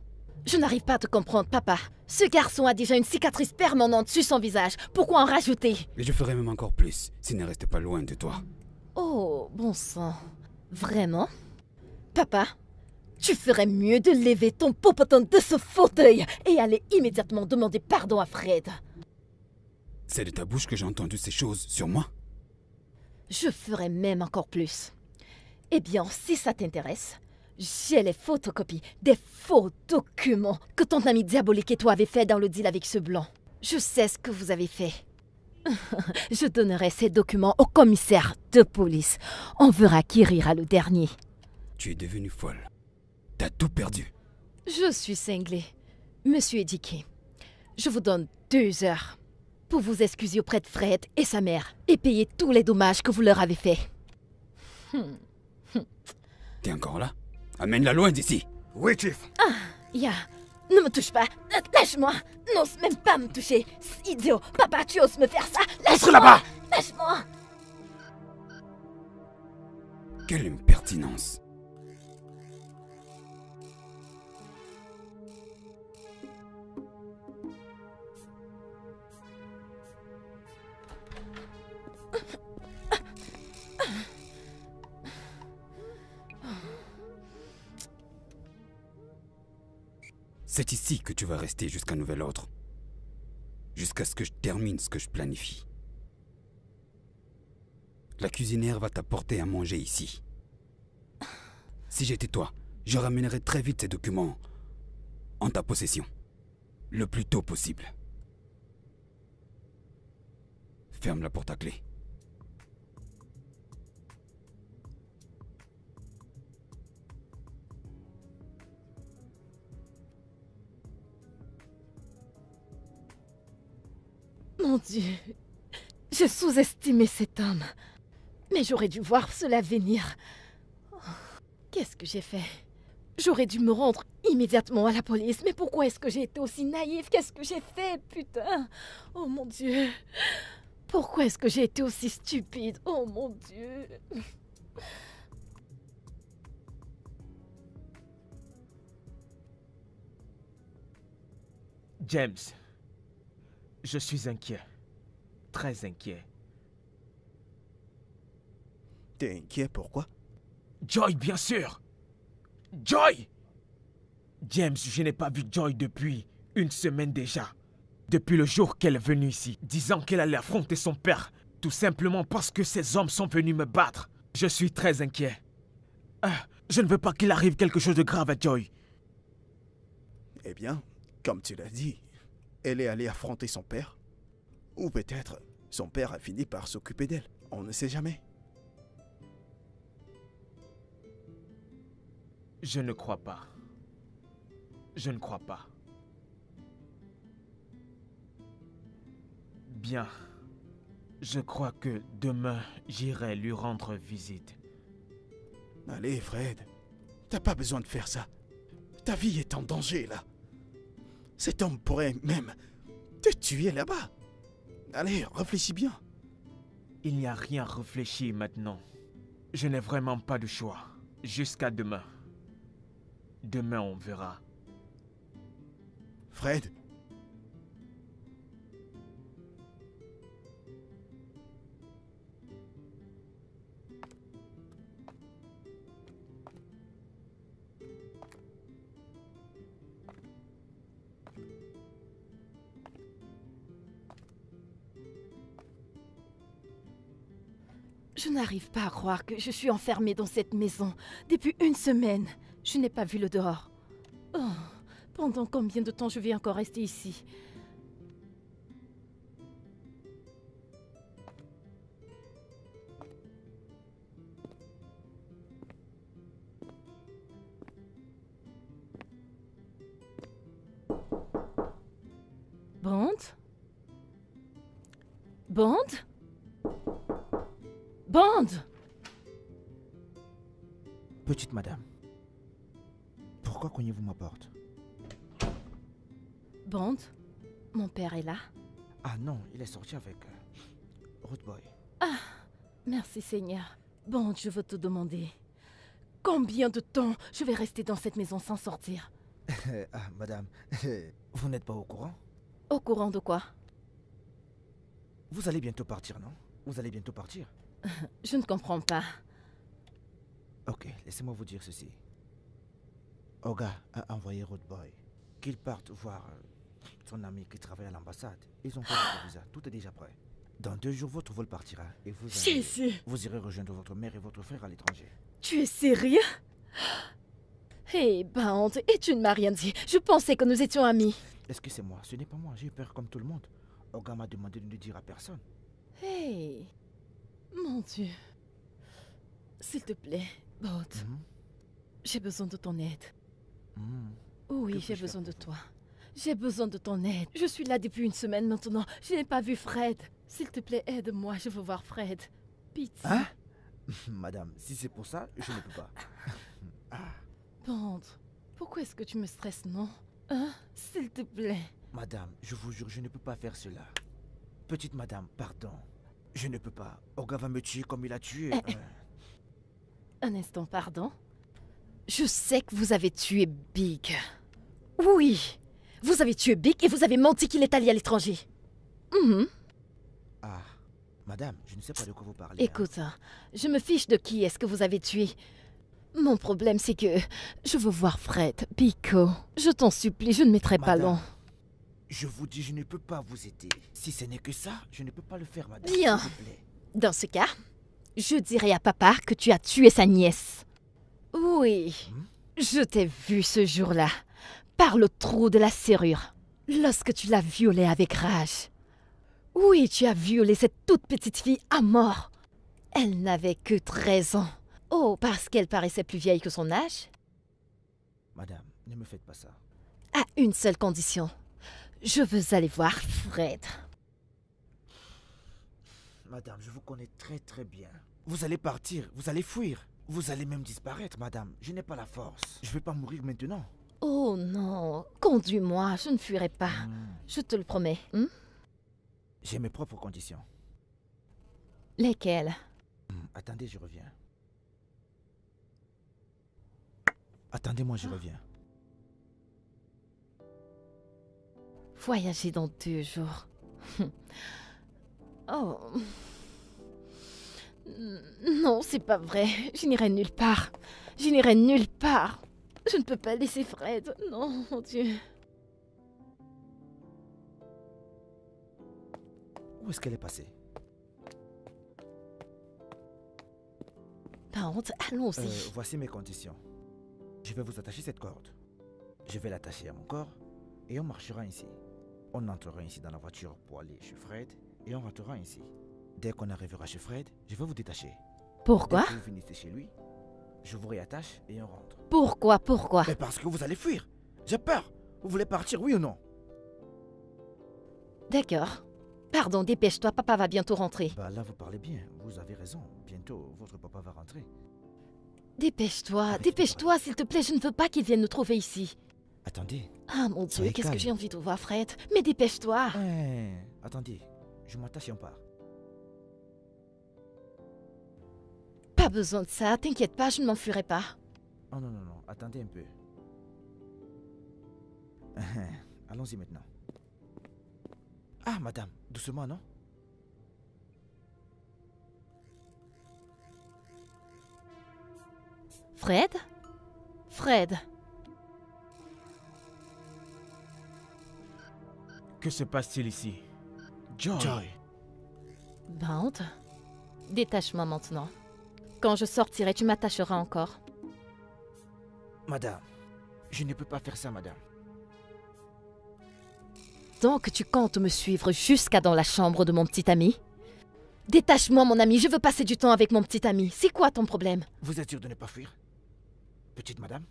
Je n'arrive pas à te comprendre, papa. Ce garçon a déjà une cicatrice permanente sur son visage. Pourquoi en rajouter? Et je ferai même encore plus, s'il ne restait pas loin de toi. Oh, bon sang. Vraiment? Papa, tu ferais mieux de lever ton popotin de ce fauteuil et aller immédiatement demander pardon à Fred. C'est de ta bouche que j'ai entendu ces choses sur moi? Je ferais même encore plus. Eh bien, si ça t'intéresse, j'ai les photocopies des faux documents que ton ami diabolique et toi avez fait dans le deal avec ce blanc. Je sais ce que vous avez fait. Je donnerai ces documents au commissaire de police. On verra qui rira le dernier. Tu es devenue folle. T'as tout perdu. Je suis cinglé. Monsieur Ediqué, je vous donne 2 heures pour vous excuser auprès de Fred et sa mère et payer tous les dommages que vous leur avez faits. T'es encore là? Amène-la loin d'ici. Oui, Chief. Ya, ne me touche pas. Lâche-moi. N'ose même pas me toucher. Idiot. Papa, tu oses me faire ça. Entre là-bas. Lâche-moi. Quelle impertinence. C'est ici que tu vas rester jusqu'à nouvel ordre. Jusqu'à ce que je termine ce que je planifie. La cuisinière va t'apporter à manger ici. Si j'étais toi, je ramènerais très vite ces documents en ta possession. Le plus tôt possible. Ferme la porte à clé. Mon Dieu, j'ai sous-estimé cet homme. Mais j'aurais dû voir cela venir. Oh, qu'est-ce que j'ai fait? J'aurais dû me rendre immédiatement à la police. Mais pourquoi est-ce que j'ai été aussi naïve? Qu'est-ce que j'ai fait, putain? Oh mon Dieu. Pourquoi est-ce que j'ai été aussi stupide? Oh mon Dieu. James, je suis inquiet. Très inquiet. T'es inquiet, pourquoi? Joy, bien sûr. Joy! James, je n'ai pas vu Joy depuis une semaine déjà. Depuis le jour qu'elle est venue ici, disant qu'elle allait affronter son père, tout simplement parce que ces hommes sont venus me battre. Je suis très inquiet. Je ne veux pas qu'il arrive quelque chose de grave à Joy. Eh bien, comme tu l'as dit, elle est allée affronter son père. Ou peut-être son père a fini par s'occuper d'elle. On ne sait jamais. Je ne crois pas. Je ne crois pas. Bien. Je crois que demain, j'irai lui rendre visite. Allez, Fred. T'as pas besoin de faire ça. Ta vie est en danger, là. Cet homme pourrait même te tuer là-bas. Allez, réfléchis bien. Il n'y a rien à réfléchir maintenant. Je n'ai vraiment pas de choix. Jusqu'à demain. Demain, on verra. Fred. Je n'arrive pas à croire que je suis enfermée dans cette maison depuis une semaine. Je n'ai pas vu le dehors. Oh, pendant combien de temps je vais encore rester ici? Bond? Bond? Bond! Petite madame, pourquoi cognez-vous ma porte? Bond? Mon père est là? Ah non, il est sorti avec Rude Boy. Ah, merci Seigneur. Bond, je veux te demander, combien de temps je vais rester dans cette maison sans sortir? Ah, madame, vous n'êtes pas au courant? Au courant de quoi? Vous allez bientôt partir, non? Vous allez bientôt partir? Je ne comprends pas. Ok, laissez-moi vous dire ceci. Olga a envoyé Rude Boy qu'il parte voir son ami qui travaille à l'ambassade. Ils ont fait votre visa, tout est déjà prêt. Dans 2 jours, votre vol partira et vous irez rejoindre votre mère et votre frère à l'étranger. Tu es sérieux? Hey, Bond, et tu ne m'as rien dit. Je pensais que nous étions amis. Excusez-moi, ce n'est pas moi, j'ai eu peur comme tout le monde. Olga m'a demandé de ne dire à personne. Hey, mon Dieu. S'il te plaît, Bond, j'ai besoin de ton aide. Oui, j'ai besoin de toi. J'ai besoin de ton aide. Je suis là depuis une semaine maintenant. Je n'ai pas vu Fred. S'il te plaît, aide-moi. Je veux voir Fred. Pitié. Hein? Madame, si c'est pour ça, je ne peux pas. Bond, pourquoi est-ce que tu me stresses, non? Hein? S'il te plaît. Madame, je vous jure, je ne peux pas faire cela. Petite madame, pardon. Je ne peux pas. Olga va me tuer comme il a tué. Un instant, pardon. Je sais que vous avez tué Big. Oui, vous avez tué Big et vous avez menti qu'il est allé à l'étranger. Ah, madame, je ne sais pas de quoi vous parlez. Écoute, je me fiche de qui est-ce que vous avez tué. Mon problème, c'est que je veux voir Fred, Pico. Je t'en supplie, je ne mettrai pas long. Je vous dis, je ne peux pas vous aider. Si ce n'est que ça, je ne peux pas le faire, madame. Bien. S'il vous plaît. Dans ce cas, je dirai à papa que tu as tué sa nièce. Oui, je t'ai vu ce jour-là, par le trou de la serrure, lorsque tu l'as violée avec rage. Oui, tu as violé cette toute petite fille à mort. Elle n'avait que 13 ans. Oh, parce qu'elle paraissait plus vieille que son âge? Madame, ne me faites pas ça. À une seule condition. Je veux aller voir Fred. Madame, je vous connais très très bien. Vous allez partir, vous allez fuir. Vous allez même disparaître, madame. Je n'ai pas la force. Je ne vais pas mourir maintenant. Oh non, conduis-moi, je ne fuirai pas. Je te le promets. J'ai mes propres conditions. Lesquelles? Attendez, je reviens. Attendez-moi, je reviens. Voyager dans 2 jours. Oh. Non, c'est pas vrai. Je n'irai nulle part. Je n'irai nulle part. Je ne peux pas laisser Fred. Non, mon Dieu. Où est-ce qu'elle est passée? Pas honte, allons-y. Voici mes conditions. Je vais vous attacher cette corde. Je vais l'attacher à mon corps et on marchera ici. On entrera ici dans la voiture pour aller chez Fred et on rentrera ici. Dès qu'on arrivera chez Fred, je vais vous détacher. Pourquoi? Dès que vous finissez chez lui, je vous réattache et on rentre. Pourquoi? Mais parce que vous allez fuir. J'ai peur. Vous voulez partir, oui ou non? D'accord. Pardon, dépêche-toi, papa va bientôt rentrer. Bah là, vous parlez bien. Vous avez raison. Bientôt, votre papa va rentrer. Dépêche-toi, dépêche-toi, s'il te plaît, je ne veux pas qu'il vienne nous trouver ici. Attendez. Ah mon Dieu, Soyez qu'est-ce que calme. j'ai envie de voir, Fred. Mais dépêche-toi. Attendez. Je m'attache et on part. Pas besoin de ça, t'inquiète pas, je ne m'enfuirai pas. Oh non, non, non. Attendez un peu. Allons-y maintenant. Ah, madame, doucement, non? Fred? Fred? Que se passe-t-il ici? Joy. Bound? Détache-moi maintenant. Quand je sortirai, tu m'attacheras encore. Madame, je ne peux pas faire ça, madame. Donc tu comptes me suivre jusqu'à dans la chambre de mon petit ami? Détache-moi, mon ami, je veux passer du temps avec mon petit ami. C'est quoi ton problème? Vous êtes sûr de ne pas fuir? Petite madame?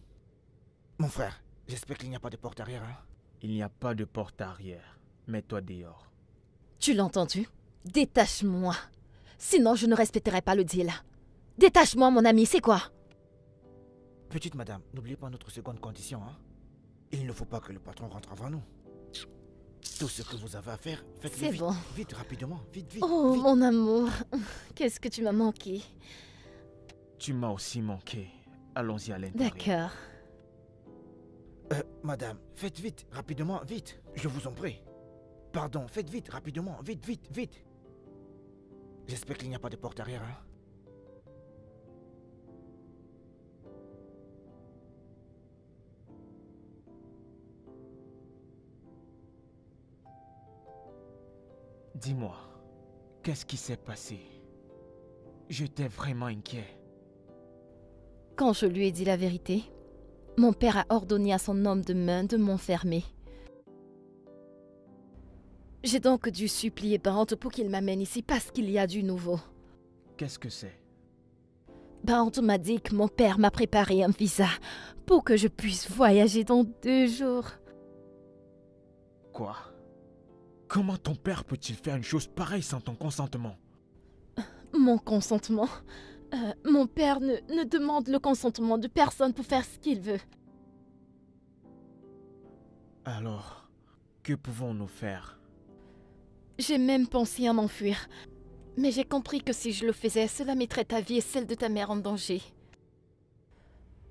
Mon frère, j'espère qu'il n'y a pas de porte arrière, hein? Il n'y a pas de porte arrière. Mets-toi dehors. Tu l'as entendu? Détache-moi. Sinon, je ne respecterai pas le deal. Détache-moi, mon ami, c'est quoi? Petite madame, n'oubliez pas notre seconde condition, hein? Il ne faut pas que le patron rentre avant nous. Tout ce que vous avez à faire, faites-le C'est vite. bon. Vite, rapidement, vite, vite. Oh, vite. mon amour. Qu'est-ce que tu m'as manqué. Tu m'as aussi manqué. Allons-y à l'intérieur. D'accord. Madame, faites vite, rapidement, vite. Je vous en prie. Pardon, faites vite, rapidement, vite, vite, vite. J'espère qu'il n'y a pas de porte arrière, hein? Dis-moi, qu'est-ce qui s'est passé? J'étais vraiment inquiet. Quand je lui ai dit la vérité, mon père a ordonné à son homme de main de m'enfermer. J'ai donc dû supplier Bante pour qu'il m'amène ici parce qu'il y a du nouveau. Qu'est-ce que c'est? Bante m'a dit que mon père m'a préparé un visa pour que je puisse voyager dans 2 jours. Quoi? Comment ton père peut-il faire une chose pareille sans ton consentement? Mon consentement? Mon père ne demande le consentement de personne pour faire ce qu'il veut. Alors, que pouvons-nous faire? J'ai même pensé à m'enfuir. Mais j'ai compris que si je le faisais, cela mettrait ta vie et celle de ta mère en danger.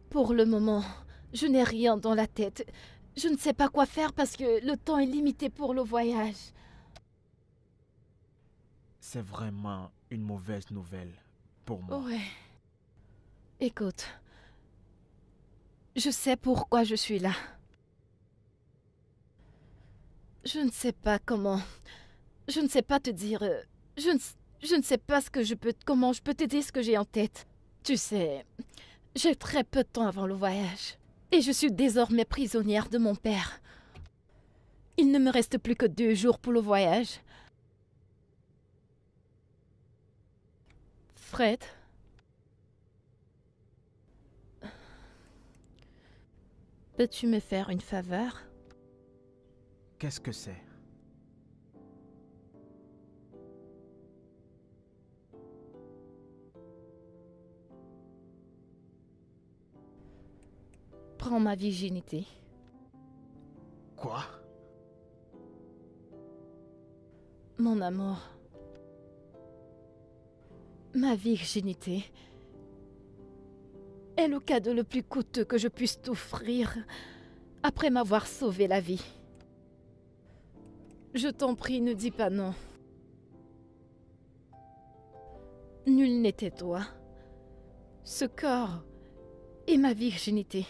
Pour le moment, je n'ai rien dans la tête. Je ne sais pas quoi faire parce que le temps est limité pour le voyage. C'est vraiment une mauvaise nouvelle pour moi. Ouais. Écoute, je sais pourquoi je suis là. Je ne sais pas comment. Je ne sais pas te dire. Je ne sais pas comment je peux t'aider ce que j'ai en tête. Tu sais, j'ai très peu de temps avant le voyage. Et je suis désormais prisonnière de mon père. Il ne me reste plus que 2 jours pour le voyage. Fred? Peux-tu me faire une faveur? Qu'est-ce que c'est? Prends ma virginité. Quoi? Mon amour. Ma virginité est le cadeau le plus coûteux que je puisse t'offrir après m'avoir sauvé la vie. Je t'en prie, ne dis pas non. Nul n'était toi. Ce corps et ma virginité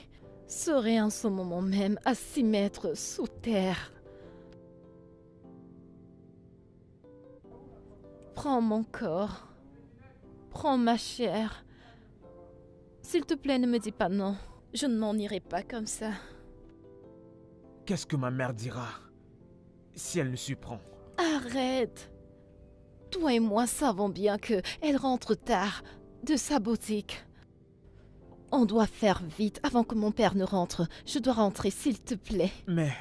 seraient en ce moment même à 6 mètres sous terre. Prends mon corps. Prends ma chair. S'il te plaît, ne me dis pas non. Je ne m'en irai pas comme ça. Qu'est-ce que ma mère dira si elle le surprend? Arrête. Toi et moi savons bien que elle rentre tard de sa boutique. On doit faire vite avant que mon père ne rentre. Je dois rentrer, s'il te plaît. Mais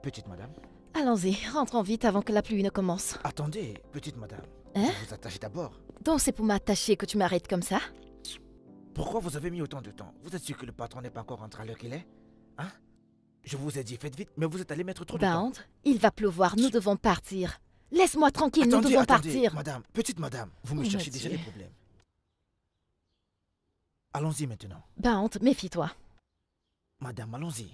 Petite madame. Allons-y, rentrons vite avant que la pluie ne commence. Attendez, petite madame. Hein? Vous attachez d'abord. Donc c'est pour m'attacher que tu m'arrêtes comme ça? Pourquoi vous avez mis autant de temps? Vous êtes sûr que le patron n'est pas encore rentré à l'heure qu'il est? Hein? Je vous ai dit faites vite, mais vous êtes allé mettre trop de temps. Bound, il va pleuvoir, nous devons partir. Laisse-moi tranquille, nous devons partir. Madame, petite madame, vous me Oh, cherchez mon déjà Dieu. des problèmes. Allons-y maintenant. Bound, méfie-toi. Madame, allons-y.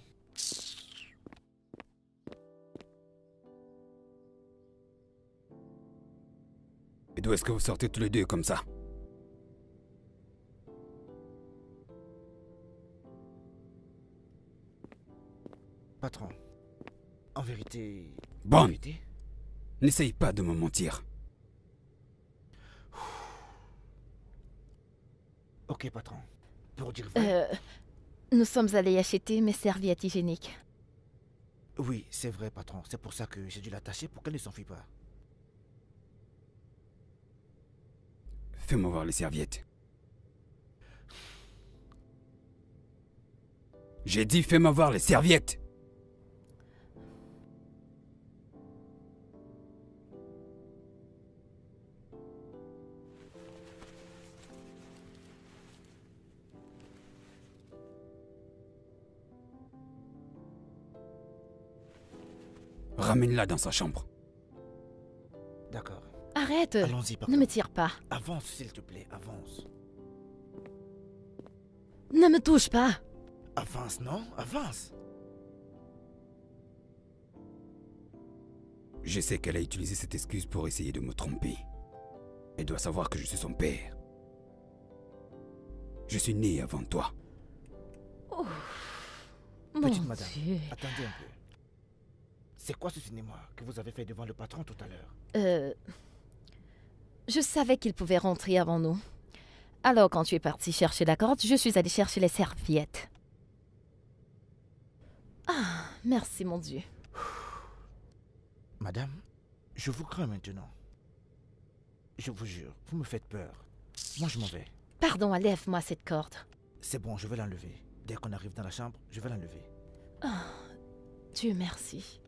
Et d'où est-ce que vous sortez tous les deux comme ça? Patron, en vérité... Bon. En vérité, N'essaye pas de me mentir. ok, patron. Pour dire vrai... Nous sommes allés acheter mes serviettes hygiéniques. Oui, c'est vrai, patron. C'est pour ça que j'ai dû l'attacher pour qu'elle ne s'enfuit pas. Fais-moi voir les serviettes. J'ai dit fais-moi voir les serviettes. Ramène-la dans sa chambre. D'accord. Arrête, Allons-y, ne patron. me tire pas. Avance, s'il te plaît, avance. Ne me touche pas. Avance, non? Avance. Je sais qu'elle a utilisé cette excuse pour essayer de me tromper. Elle doit savoir que je suis son père. Je suis né avant toi. Mon Petite madame, Dieu. attendez un peu. C'est quoi ce cinéma que vous avez fait devant le patron tout à l'heure? Je savais qu'il pouvait rentrer avant nous. Alors quand tu es parti chercher la corde, je suis allée chercher les serviettes. Ah, merci mon Dieu. Madame, je vous crains maintenant. Je vous jure, vous me faites peur. Moi, je m'en vais. Pardon, enlève-moi cette corde. C'est bon, je vais l'enlever. Dès qu'on arrive dans la chambre, je vais l'enlever. Dieu merci.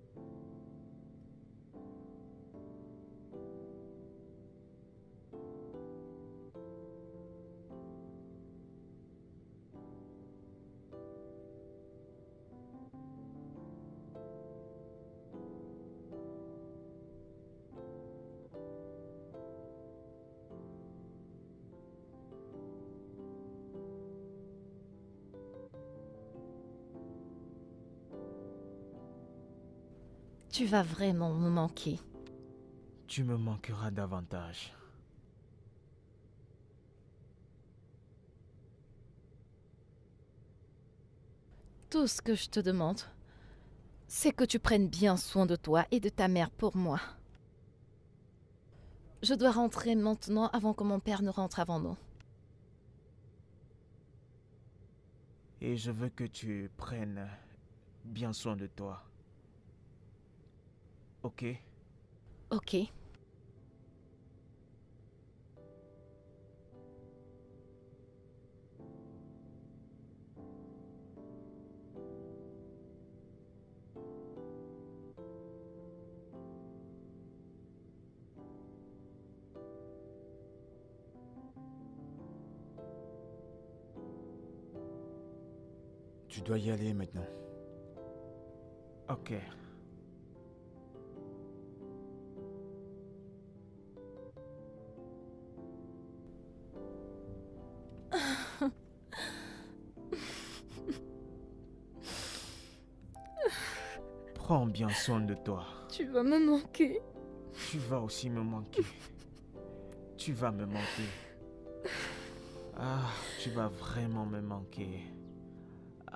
Tu vas vraiment me manquer. tu me manqueras davantage. Tout ce que je te demande, c'est que tu prennes bien soin de toi et de ta mère pour moi. Je dois rentrer maintenant avant que mon père ne rentre avant nous. Et je veux que tu prennes bien soin de toi. Ok? Ok. Tu dois y aller maintenant. Ok. Prends bien soin de toi. Tu vas me manquer. Tu vas aussi me manquer. Tu vas me manquer. Ah, tu vas vraiment me manquer.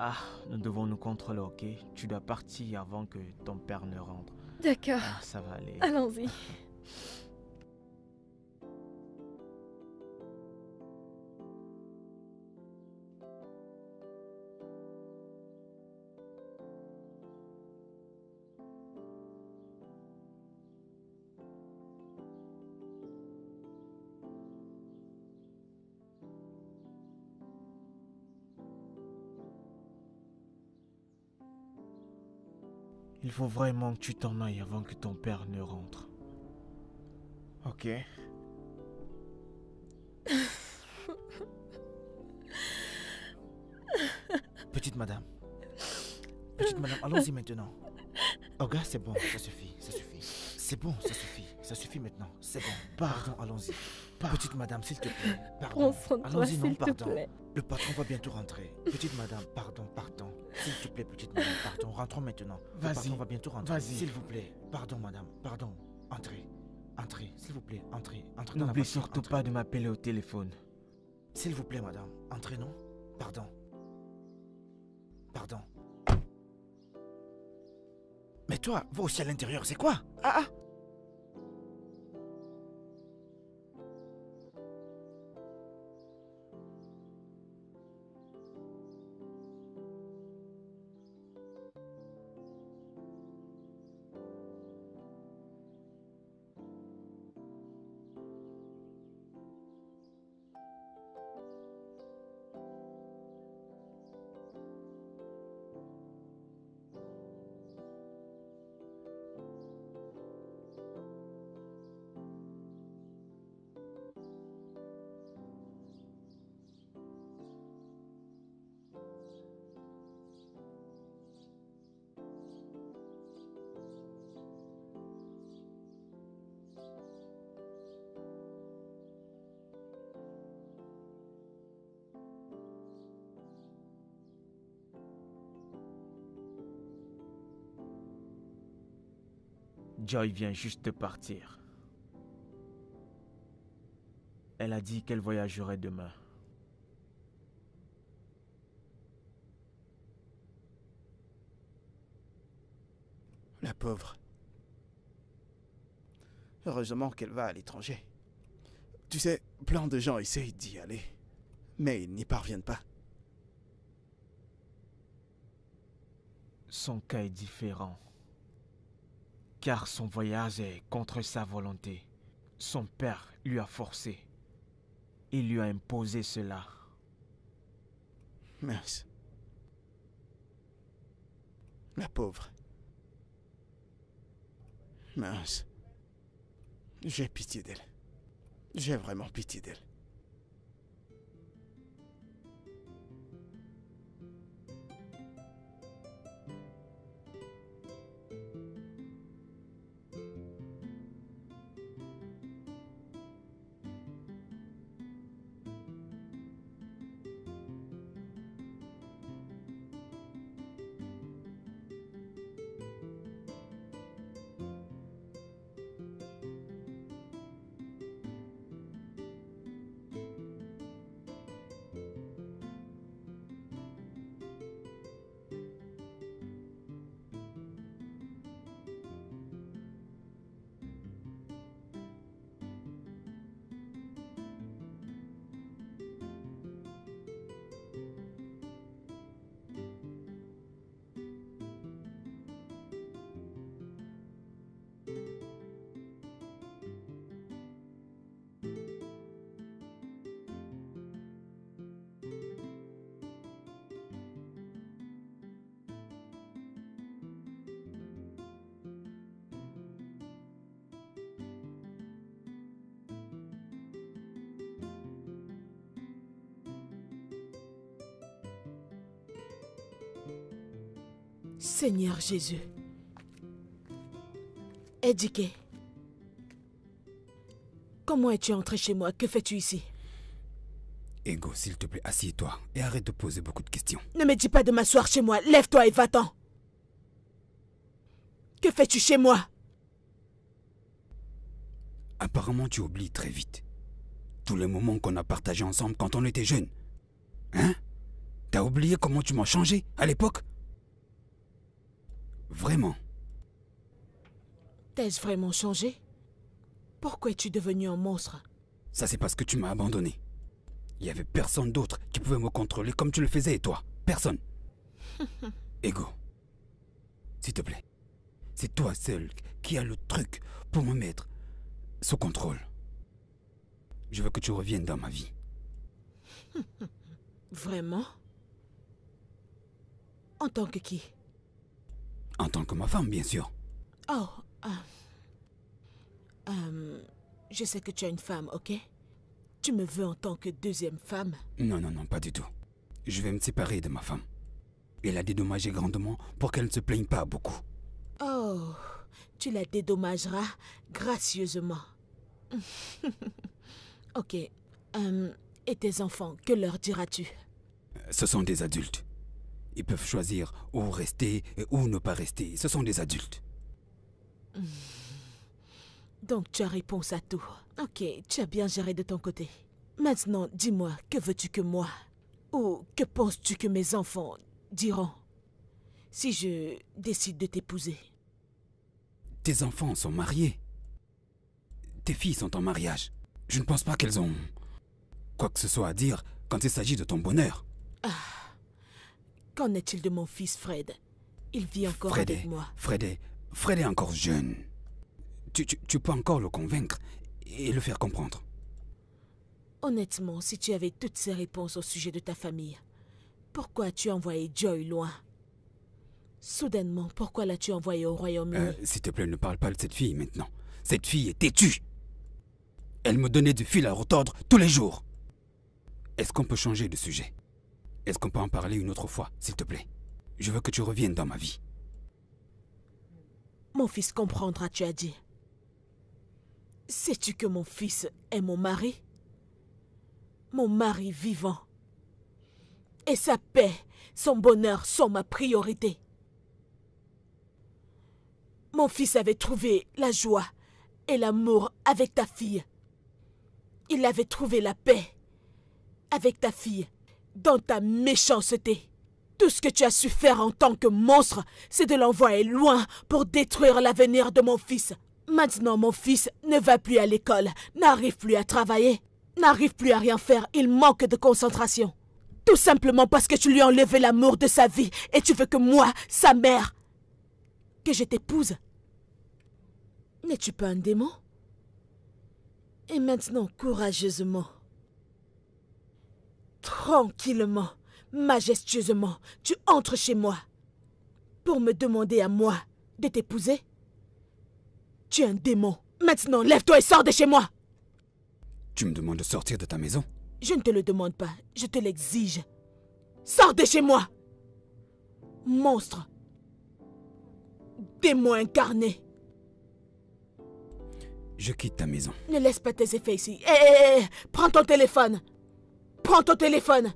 Ah, nous devons nous contrôler, ok? Tu dois partir avant que ton père ne rentre. D'accord. Ah, ça va aller. Allons-y. Il faut vraiment que tu t'en ailles avant que ton père ne rentre. Ok? Petite madame. Petite madame, allons-y maintenant. Oh gars, c'est bon, ça suffit, ça suffit. C'est bon, ça suffit maintenant. C'est bon. Pardon, allons-y. Petite madame, s'il te plaît. Pardon. Prends soin de toi, Allons-y, non, s'il te pardon. plaît. Le patron va bientôt rentrer. Petite madame, pardon. S'il te plaît, petite madame, pardon. Rentrons maintenant. Le Vas-y. patron va bientôt rentrer. Vas-y. S'il vous plaît. Pardon, madame. Pardon. Entrez. Entrez, s'il vous plaît. Entrez. Entrez dans la N'oublie voiture. surtout Entrez. pas de m'appeler au téléphone. S'il vous plaît, madame. Entrez, non? Pardon. Pardon. Mais toi, va aussi à l'intérieur, c'est quoi? Ah! Joy vient juste de partir. Elle a dit qu'elle voyagerait demain. La pauvre. Heureusement qu'elle va à l'étranger. Tu sais, plein de gens essayent d'y aller, mais ils n'y parviennent pas. Son cas est différent. Car son voyage est contre sa volonté. Son père lui a forcé. Il lui a imposé cela. Mince. La pauvre. Mince. J'ai pitié d'elle. J'ai vraiment pitié d'elle. Seigneur Jésus. Edike. Comment es-tu entré chez moi? Que fais-tu ici? Ego, s'il te plaît, assieds-toi et arrête de poser beaucoup de questions. Ne me dis pas de m'asseoir chez moi. Lève-toi et va-t'en. Que fais-tu chez moi? Apparemment, tu oublies très vite. Tous les moments qu'on a partagés ensemble quand on était jeunes. Hein? T'as oublié comment tu m'as changé à l'époque? Vraiment? T'as-je vraiment changé? Pourquoi es-tu devenu un monstre? Ça, c'est parce que tu m'as abandonné. Il n'y avait personne d'autre qui pouvait me contrôler comme tu le faisais, et toi. Personne. Ego, s'il te plaît. C'est toi seul qui as le truc pour me mettre sous contrôle. Je veux que tu reviennes dans ma vie. Vraiment? En tant que qui? En tant que ma femme, bien sûr. Oh, je sais que tu as une femme, ok? Tu me veux en tant que deuxième femme? Non, non, non, pas du tout. Je vais me séparer de ma femme. Et la dédommager grandement pour qu'elle ne se plaigne pas beaucoup. Oh, tu la dédommageras gracieusement. Ok. Et tes enfants, que leur diras-tu? Ce sont des adultes. Ils peuvent choisir où rester et où ne pas rester. Ce sont des adultes. Donc tu as réponse à tout. Ok, tu as bien géré de ton côté. Maintenant, dis-moi, que veux-tu que moi? Ou que penses-tu que mes enfants diront si je décide de t'épouser? Tes enfants sont mariés. Tes filles sont en mariage. Je ne pense pas qu'elles ont quoi que ce soit à dire quand il s'agit de ton bonheur. Qu'en est-il de mon fils Fred? Il vit encore Fred avec moi. Fred est encore jeune. Tu peux encore le convaincre et le faire comprendre. Honnêtement, si tu avais toutes ces réponses au sujet de ta famille, pourquoi as-tu envoyé Joy loin? Soudainement, pourquoi l'as-tu envoyé au Royaume-Uni? S'il te plaît, ne parle pas de cette fille maintenant. Cette fille est têtue. Elle me donnait du fil à retordre tous les jours. Est-ce qu'on peut changer de sujet? Est-ce qu'on peut en parler une autre fois, s'il te plaît? Je veux que tu reviennes dans ma vie. Mon fils comprendra, tu as dit. Sais-tu que mon fils est mon mari? Mon mari vivant. Et sa paix, son bonheur sont ma priorité. Mon fils avait trouvé la joie et l'amour avec ta fille. Il avait trouvé la paix avec ta fille dans ta méchanceté. Tout ce que tu as su faire en tant que monstre, c'est de l'envoyer loin pour détruire l'avenir de mon fils. Maintenant, mon fils ne va plus à l'école, n'arrive plus à travailler, n'arrive plus à rien faire, il manque de concentration. Tout simplement parce que tu lui as enlevé l'amour de sa vie et tu veux que moi, sa mère, que je t'épouse. N'es-tu pas un démon? Et maintenant, courageusement, tranquillement, majestueusement, tu entres chez moi pour me demander à moi de t'épouser? Tu es un démon. Maintenant, lève-toi et sors de chez moi. Tu me demandes de sortir de ta maison? Je ne te le demande pas, je te l'exige. Sors de chez moi! Monstre! Démon incarné! Je quitte ta maison. Ne laisse pas tes effets ici. Hé, prends ton téléphone! Prends ton téléphone!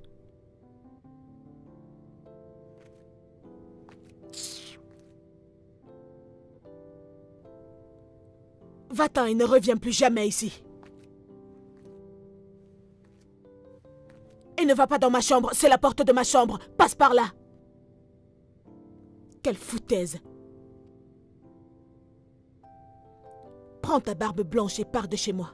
Va-t'en et ne reviens plus jamais ici. Et ne va pas dans ma chambre, c'est la porte de ma chambre. Passe par là. Quelle foutaise. Prends ta barbe blanche et pars de chez moi.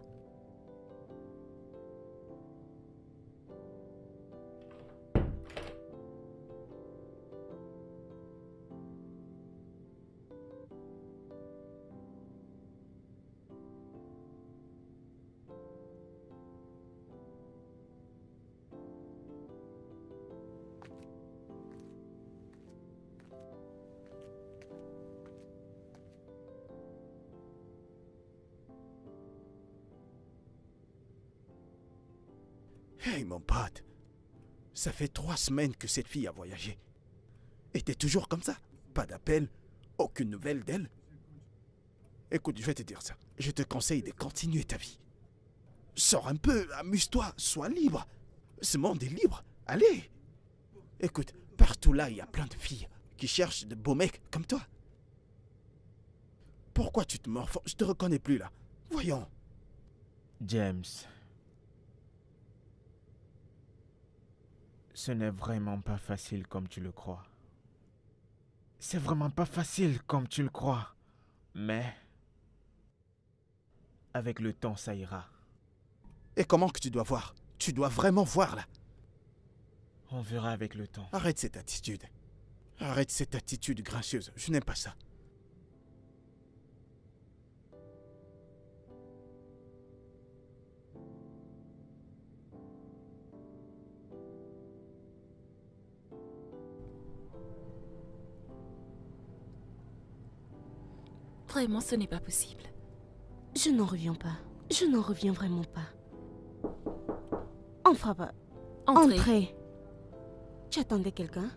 Hey, mon pote. Ça fait 3 semaines que cette fille a voyagé. Et t'es toujours comme ça? Pas d'appel, aucune nouvelle d'elle. Écoute, je vais te dire ça. Je te conseille de continuer ta vie. Sors un peu, amuse-toi, sois libre. Ce monde est libre. Allez. Écoute, partout là, il y a plein de filles qui cherchent de beaux mecs comme toi. Pourquoi tu te morfons? Je te reconnais plus là. Voyons. James. Ce n'est vraiment pas facile comme tu le crois. C'est vraiment pas facile comme tu le crois. Mais avec le temps, ça ira. Et comment que tu dois voir? Tu dois vraiment voir là. On verra avec le temps. Arrête cette attitude. Arrête cette attitude gracieuse. Je n'aime pas ça. Vraiment, ce n'est pas possible. Je n'en reviens pas. Je n'en reviens vraiment pas. Enfin pas. Entrez. Tu attendais quelqu'un?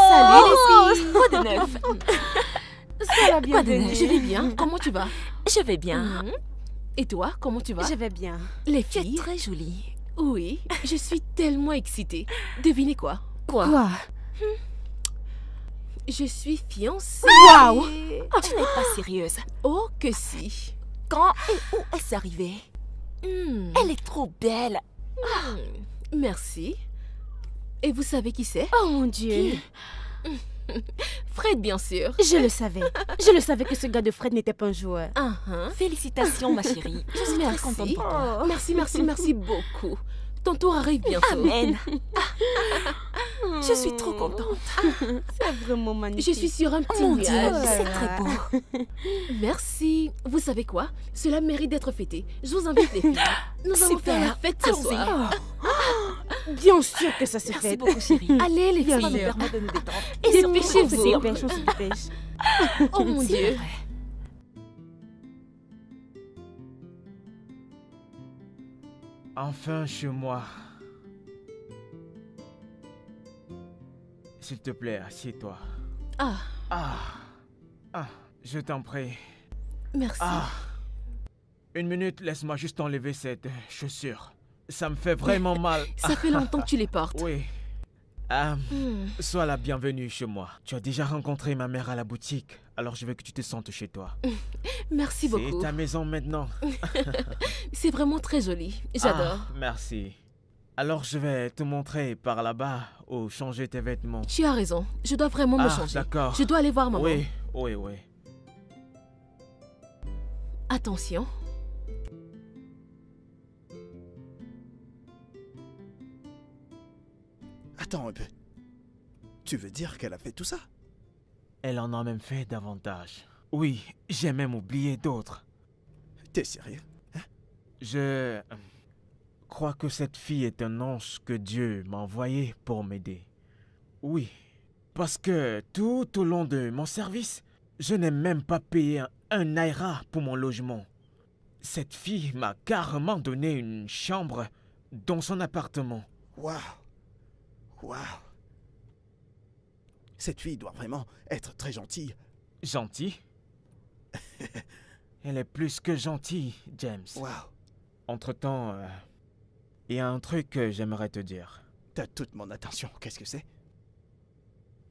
Salut les filles. Quoi de neuf? Sois la Quoi de bienvenue. neuf? Je vais bien. Comment tu vas? Je vais bien. Et toi, comment tu vas? Je vais bien. Les Tu es filles? très jolie. Oui, je suis tellement excitée. Devinez quoi? Quoi? Je suis fiancée. Waouh! Tu n'es pas sérieuse. Oh que si. Quand et où est-ce arrivé? Elle est trop belle. Merci. Et vous savez qui c'est? Oh mon Dieu. Fred, bien sûr. Je le savais. Je le savais que ce gars de Fred n'était pas un joueur. Félicitations, ma chérie. Je suis très contente pour toi. Merci beaucoup. Ton tour arrive bientôt. Amen. Je suis trop contente. C'est vraiment magnifique. Je suis sur un petit Mon Dieu, nuage. c'est très beau. Merci. Vous savez quoi? Cela mérite d'être fêté. Je vous invite les filles. Nous allons Super. faire la fête ce Allons-y. soir. Bien sûr que ça se Merci fait. beaucoup, chérie. Allez les Bien Ça nous filles. permet de nous détendre. Et dépêchez-vous. On se dépêche. Oh mon C'est Dieu. vrai. Enfin chez moi. S'il te plaît, assieds-toi. Je t'en prie. Merci. Une minute, laisse-moi juste enlever cette chaussure. Ça me fait vraiment mal. Ça fait longtemps que tu les portes. Oui. Sois la bienvenue chez moi. Tu as déjà rencontré ma mère à la boutique, alors je veux que tu te sentes chez toi. Merci beaucoup. C'est ta maison maintenant. C'est vraiment très joli. J'adore. Merci. Alors je vais te montrer par là-bas où changer tes vêtements. Tu as raison. Je dois vraiment me changer. D'accord. Je dois aller voir maman. Oui. Attention. Attends un peu. Tu veux dire qu'elle a fait tout ça? Elle en a même fait davantage. Oui, j'ai même oublié d'autres. T'es sérieux? Je crois que cette fille est un ange que Dieu m'a envoyé pour m'aider. Oui, parce que tout au long de mon service, je n'ai même pas payé un naira pour mon logement. Cette fille m'a carrément donné une chambre dans son appartement. Waouh! Cette fille doit vraiment être très gentille. Gentille? Elle est plus que gentille, James. Waouh! Entre-temps, il y a un truc que j'aimerais te dire. T'as toute mon attention. Qu'est-ce que c'est?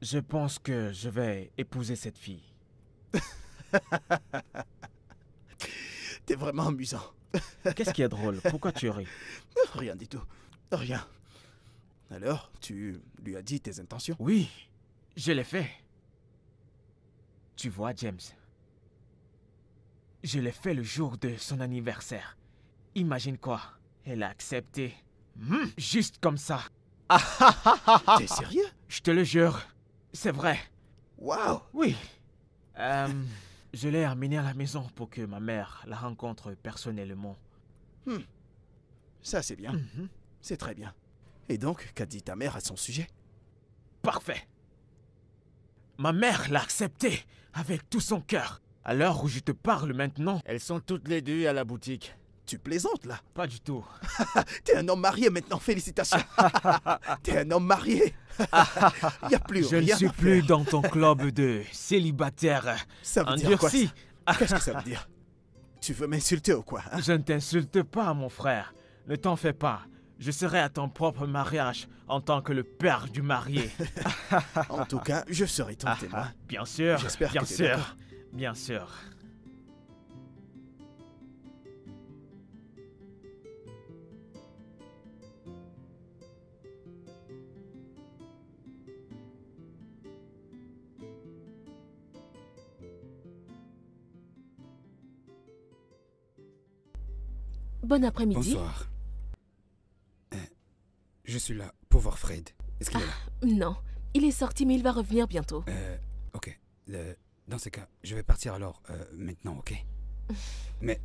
Je pense que je vais épouser cette fille. T'es vraiment amusant. Qu'est-ce qui est drôle? Pourquoi tu ris? Rien du tout. Rien. Alors, tu lui as dit tes intentions? Oui, je l'ai fait. Tu vois, James, je l'ai fait le jour de son anniversaire. Imagine quoi? Elle a accepté. Juste comme ça. T'es sérieux? Je te le jure. C'est vrai. Waouh! Oui. Je l'ai amenée à la maison pour que ma mère la rencontre personnellement. Ça, c'est bien. C'est très bien. Et donc, qu'a dit ta mère à son sujet? Parfait. Ma mère l'a accepté avec tout son cœur. À l'heure où je te parle maintenant, Elles sont toutes les deux à la boutique. Tu plaisantes là? Pas du tout. T'es un homme marié maintenant, félicitations. T'es un homme marié. Y a plus Je rien ne suis à plus faire. dans ton club de célibataire Ça veut dire quoi? endurci. Qu'est-ce que ça veut dire? Tu veux m'insulter ou quoi hein? Je ne t'insulte pas, mon frère. Ne t'en fais pas. Je serai à ton propre mariage en tant que le père du marié. En tout cas, je serai ton témoin. Bien sûr, J'espère bien que t'es sûr, d'accord. bien sûr. Bon après-midi. Bonsoir. Je suis là pour voir Fred. Est-ce qu'il est là? Non, il est sorti mais il va revenir bientôt. Ok. Dans ce cas, je vais partir alors maintenant, ok? Mais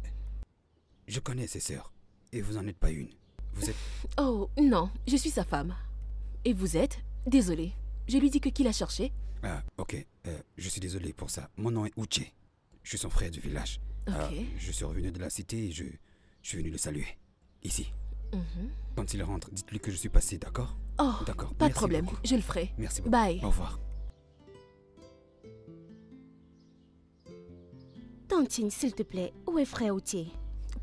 je connais ses sœurs et vous en êtes pas une. Vous êtes... Oh, non, je suis sa femme. Et vous êtes? Désolée. Je lui dis que qui l'a cherché? Ah, ok. Je suis désolé pour ça. Mon nom est Uche. Je suis son frère du village. Ok. Je suis revenu de la cité et je suis venu le saluer. Ici. Quand il rentre, dites-lui que je suis passé, d'accord? Oh, D'accord. pas de Merci problème, beaucoup. je le ferai. Merci beaucoup. Bye. Au revoir. Tantine, s'il te plaît, où est frère Outier?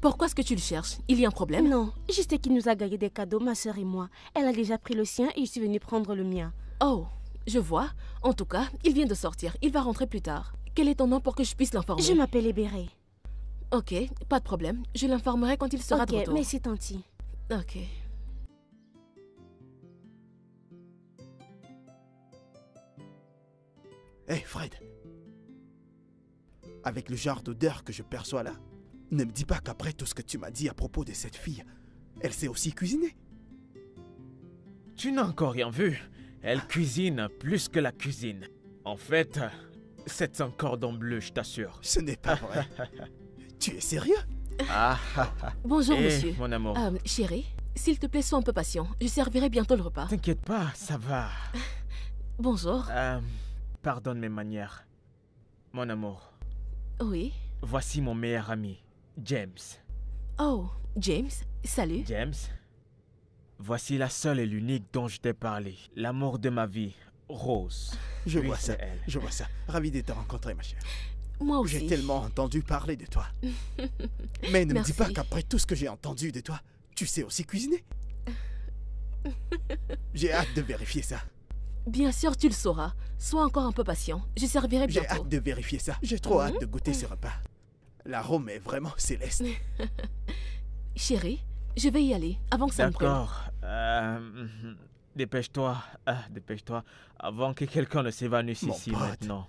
Pourquoi est-ce que tu le cherches? Il y a un problème? Non, juste qu'il nous a gagné des cadeaux, ma soeur et moi. Elle a déjà pris le sien et je suis venue prendre le mien. Oh, je vois. En tout cas, il vient de sortir. Il va rentrer plus tard. Quel est ton nom pour que je puisse l'informer? Je m'appelle Ebéré. Ok, pas de problème. Je l'informerai quand il sera de Ok, retour. merci Tanti. Ok. Hey Fred. Avec le genre d'odeur que je perçois là, ne me dis pas qu'après tout ce que tu m'as dit à propos de cette fille, elle sait aussi cuisiner. Tu n'as encore rien vu. Elle cuisine plus que la cuisine. En fait, c'est un cordon bleu, je t'assure. Ce n'est pas vrai. Tu es sérieux? Bonjour, Eh, monsieur. mon amour. Chérie, s'il te plaît, sois un peu patient. Je servirai bientôt le repas. T'inquiète pas, ça va. Bonjour. Pardonne mes manières. Mon amour, Oui. voici mon meilleur ami, James. Oh, James, salut. James, voici la seule et l'unique dont je t'ai parlé. L'amour de ma vie, Rose. Je Oui, vois ça. c'est elle. Je vois ça. Ravi de te rencontrer, ma chère. Moi aussi. J'ai tellement entendu parler de toi. Mais ne me dis pas Merci. qu'après tout ce que j'ai entendu de toi, tu sais aussi cuisiner. J'ai hâte de vérifier ça. Bien sûr, tu le sauras. Sois encore un peu patient. Je servirai J'ai bientôt. hâte de vérifier ça. J'ai trop hâte de goûter ce repas. L'arôme est vraiment céleste. Chérie, je vais y aller avant que ça me brûle. D'accord. Dépêche-toi. Dépêche-toi. Avant que quelqu'un ne s'évanouisse Mon ici pote. maintenant.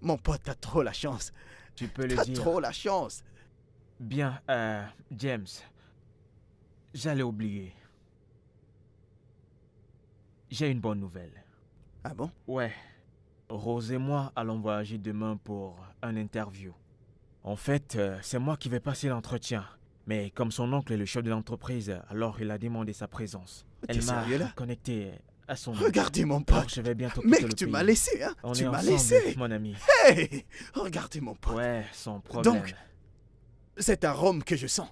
Mon pote, t'as trop la chance. Tu peux le T'as dire. trop la chance. Bien, James. J'allais oublier. J'ai une bonne nouvelle. Ah bon? Ouais. Rose et moi allons voyager demain pour un interview. En fait, c'est moi qui vais passer l'entretien. Mais comme son oncle est le chef de l'entreprise, alors il a demandé sa présence. T'es Elle m'a sérieux, là? connecté à son... Regardez mon Alors, pote. je vais bientôt quitter Mec, le tu pays. m'as laissé, hein? On Tu est m'as ensemble, laissé. mon ami. Hey! Regardez mon pote. Ouais, sans problème. Donc, cet arôme que je sens,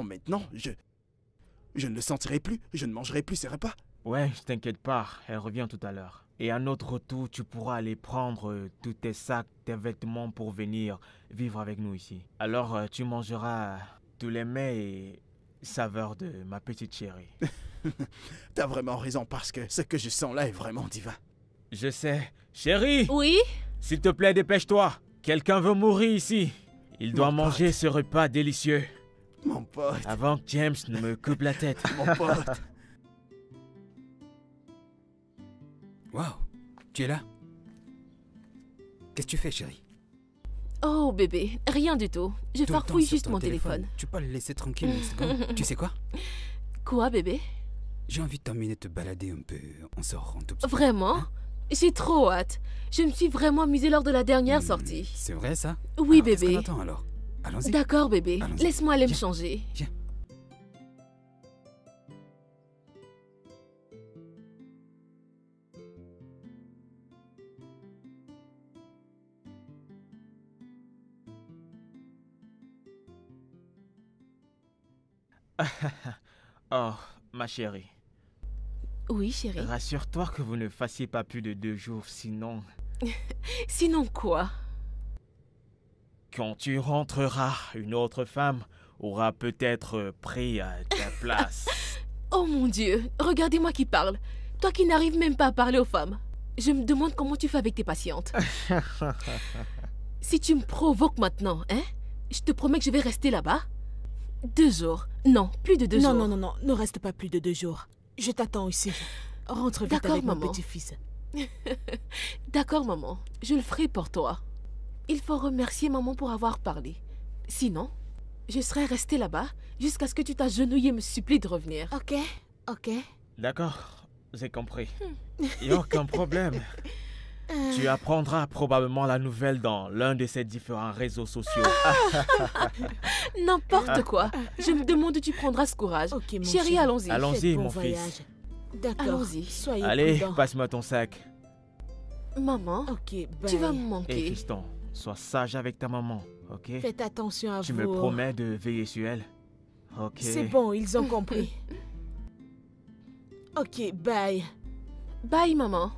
maintenant, je ne le sentirai plus. Je ne mangerai plus ces repas. Ouais, je t'inquiète pas, elle revient tout à l'heure. Et à notre retour, tu pourras aller prendre tous tes sacs, tes vêtements pour venir vivre avec nous ici. Alors, tu mangeras tous les mets et saveurs de ma petite chérie. T'as vraiment raison parce que ce que je sens là est vraiment divin. Je sais. Chérie, Oui? s'il te plaît, dépêche-toi. Quelqu'un veut mourir ici. Il doit Mon manger pote. ce repas délicieux Mon pote, avant que James ne me coupe la tête. mon pote. Waouh, tu es là? Qu'est-ce que tu fais, chérie? Oh, bébé, rien du tout. Je Tout le temps farfouille sur juste ton mon téléphone. Tu peux pas le laisser tranquille une seconde. Tu sais quoi? Quoi, bébé? J'ai envie de t'emmener te balader un peu. On sort un tout petit peu. Vraiment? Hein? J'ai trop hâte. Je me suis vraiment amusée lors de la dernière Hmm, sortie. C'est vrai, ça? Oui, Alors, qu'est-ce bébé. qu'on attend alors? Allons-y. D'accord, bébé. Allons-y. Laisse-moi aller me Viens. changer. Viens. Oh, ma chérie. Oui, chérie. Rassure-toi que vous ne fassiez pas plus de 2 jours, sinon... Sinon quoi? Quand tu rentreras, une autre femme aura peut-être pris ta place. Oh mon Dieu, regardez-moi qui parle. Toi qui n'arrives même pas à parler aux femmes. Je me demande comment tu fais avec tes patientes. Si tu me provoques maintenant, hein, je te promets que je vais rester là-bas. 2 jours. Non, plus de 2 jours. Non, ne reste pas plus de 2 jours. Je t'attends ici. Rentre vite avec mon petit-fils. D'accord, maman. Je le ferai pour toi. Il faut remercier maman pour avoir parlé. Sinon, je serais restée là-bas jusqu'à ce que tu t'agenouilles et me supplies de revenir. Ok. D'accord, j'ai compris. Il n'y a aucun problème. Tu apprendras probablement la nouvelle dans l'un de ces différents réseaux sociaux. N'importe quoi. Je me demande où tu prendras ce courage. Ok, mon Chérie, chéri. allons-y. Allons-y, Bon mon voyage. fils. D'accord. Allons-y. Soyez Allez, prudents. passe-moi ton sac. Maman, Ok, bye. tu vas me Et manquer. fiston, sois sage avec ta maman, ok? Faites attention à Tu vous. me promets de veiller sur elle? Ok. C'est bon, ils ont compris. Ok, bye. Bye, maman.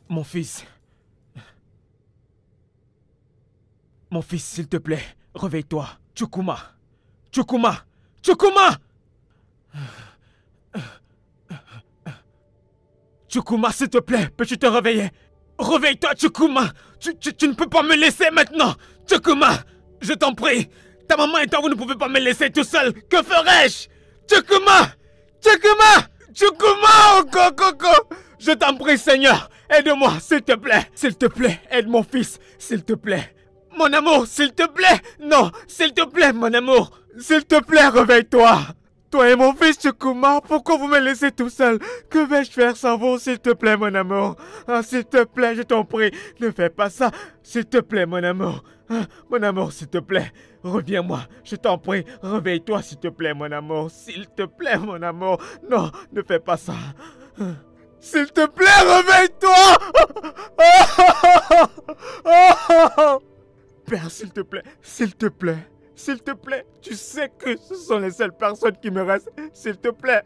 Mon fils. Mon fils, s'il te plaît, réveille-toi. Chukuma. Chukuma. Chukuma. Chukuma, s'il te plaît, peux-tu te réveiller? Réveille-toi, Chukuma. Tu ne peux pas me laisser maintenant. Chukuma, je t'en prie. Ta maman et toi, vous ne pouvez pas me laisser tout seul. Que ferais-je? Chukuma. Chukuma. Chukuma, oh, Coco. Je t'en prie, Seigneur. Aide-moi, s'il te plaît. S'il te plaît, aide mon fils, s'il te plaît. Mon amour, s'il te plaît. Non, s'il te plaît, mon amour. S'il te plaît, réveille-toi. Toi et mon fils, Chukuma, pourquoi vous me laissez tout seul? Que vais-je faire sans vous, s'il te plaît, mon amour? Ah, s'il te plaît, je t'en prie, ne fais pas ça. S'il te plaît, mon amour. Ah, mon amour, s'il te plaît, reviens-moi. Je t'en prie, réveille-toi, s'il te plaît, mon amour. S'il te plaît, mon amour. Non, ne fais pas ça. S'il te plaît, réveille-toi! Père, s'il te plaît, s'il te plaît, s'il te plaît, tu sais que ce sont les seules personnes qui me restent. S'il te plaît,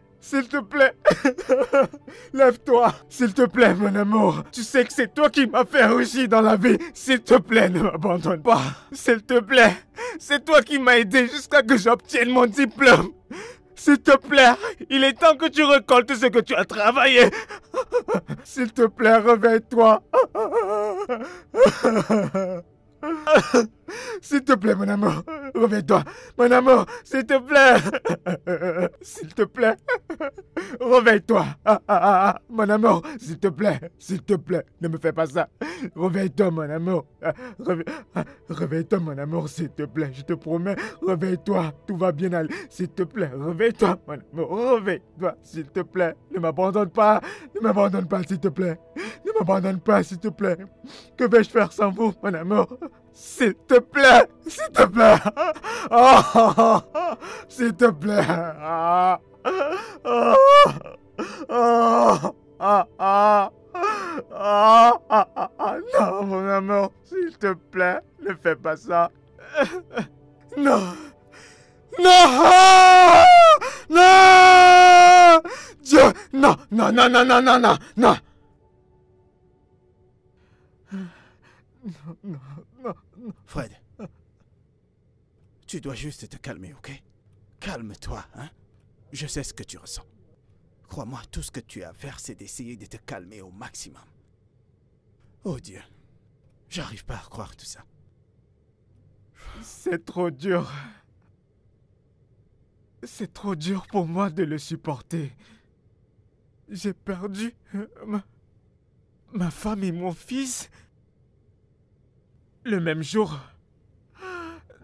lève-toi. S'il te plaît, mon amour, tu sais que c'est toi qui m'as fait réussir dans la vie. S'il te plaît, ne m'abandonne pas. S'il te plaît, c'est toi qui m'as aidé jusqu'à que j'obtienne mon diplôme. S'il te plaît, il est temps que tu récoltes ce que tu as travaillé. S'il te plaît, réveille-toi. S'il te plaît, mon amour, réveille-toi. Mon amour, s'il te plaît. S'il te plaît, réveille-toi. Mon amour, s'il te plaît, ne me fais pas ça. Réveille-toi, mon amour. Réveille-toi, mon amour, s'il te plaît. Je te promets, réveille-toi. Tout va bien aller. S'il te plaît, réveille-toi, mon amour. Réveille-toi, s'il te plaît. Ne m'abandonne pas. Ne m'abandonne pas, s'il te plaît. Ne m'abandonne pas, s'il te plaît. Que vais-je faire sans vous, mon amour? S'il te plaît, s'il te plaît. Oh, s'il te plaît. Non, mon amour, s'il te plaît, ne fais pas ça. Non. Non. Non. Dieu, non, non, non, non, non, non, non, non. Non. Fred, tu dois juste te calmer, ok? Calme-toi, hein? Je sais ce que tu ressens. Crois-moi, tout ce que tu as à faire, c'est d'essayer de te calmer au maximum. Oh Dieu, j'arrive pas à croire tout ça. C'est trop dur. C'est trop dur pour moi de le supporter. J'ai perdu ma femme et mon fils le même jour.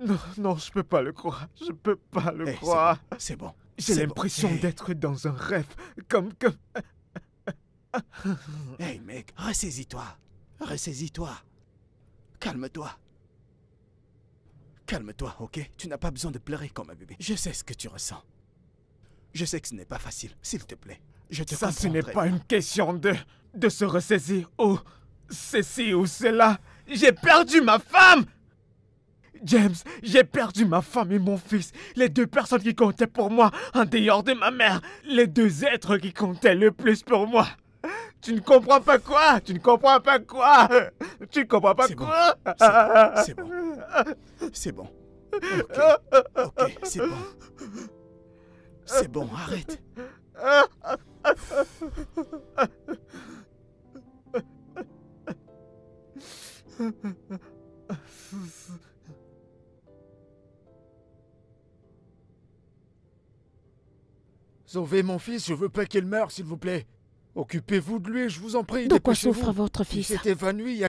Non, non, je peux pas le croire. Je peux pas le croire. C'est bon. J'ai l'impression d'être dans un rêve, comme... Hey mec, ressaisis-toi. Ressaisis-toi. Calme-toi. Calme-toi, ok? Tu n'as pas besoin de pleurer comme un bébé. Je sais ce que tu ressens. Je sais que ce n'est pas facile, s'il te plaît. Je te Ça, ce n'est comprendrai. pas une question de se ressaisir. Oh, ceci ou cela. J'ai perdu ma femme! James, j'ai perdu ma femme et mon fils. Les deux personnes qui comptaient pour moi en dehors de ma mère. Les deux êtres qui comptaient le plus pour moi. Tu ne comprends pas quoi? Tu ne comprends pas quoi? Tu ne comprends pas quoi? C'est bon. C'est bon. Ok. Ok, c'est bon. C'est bon, arrête. Sauvez mon fils, je veux pas qu'il meure, s'il vous plaît. Occupez-vous de lui, je vous en prie. De quoi dépêchez-vous. souffre votre Il fils? s'est évanoui il y a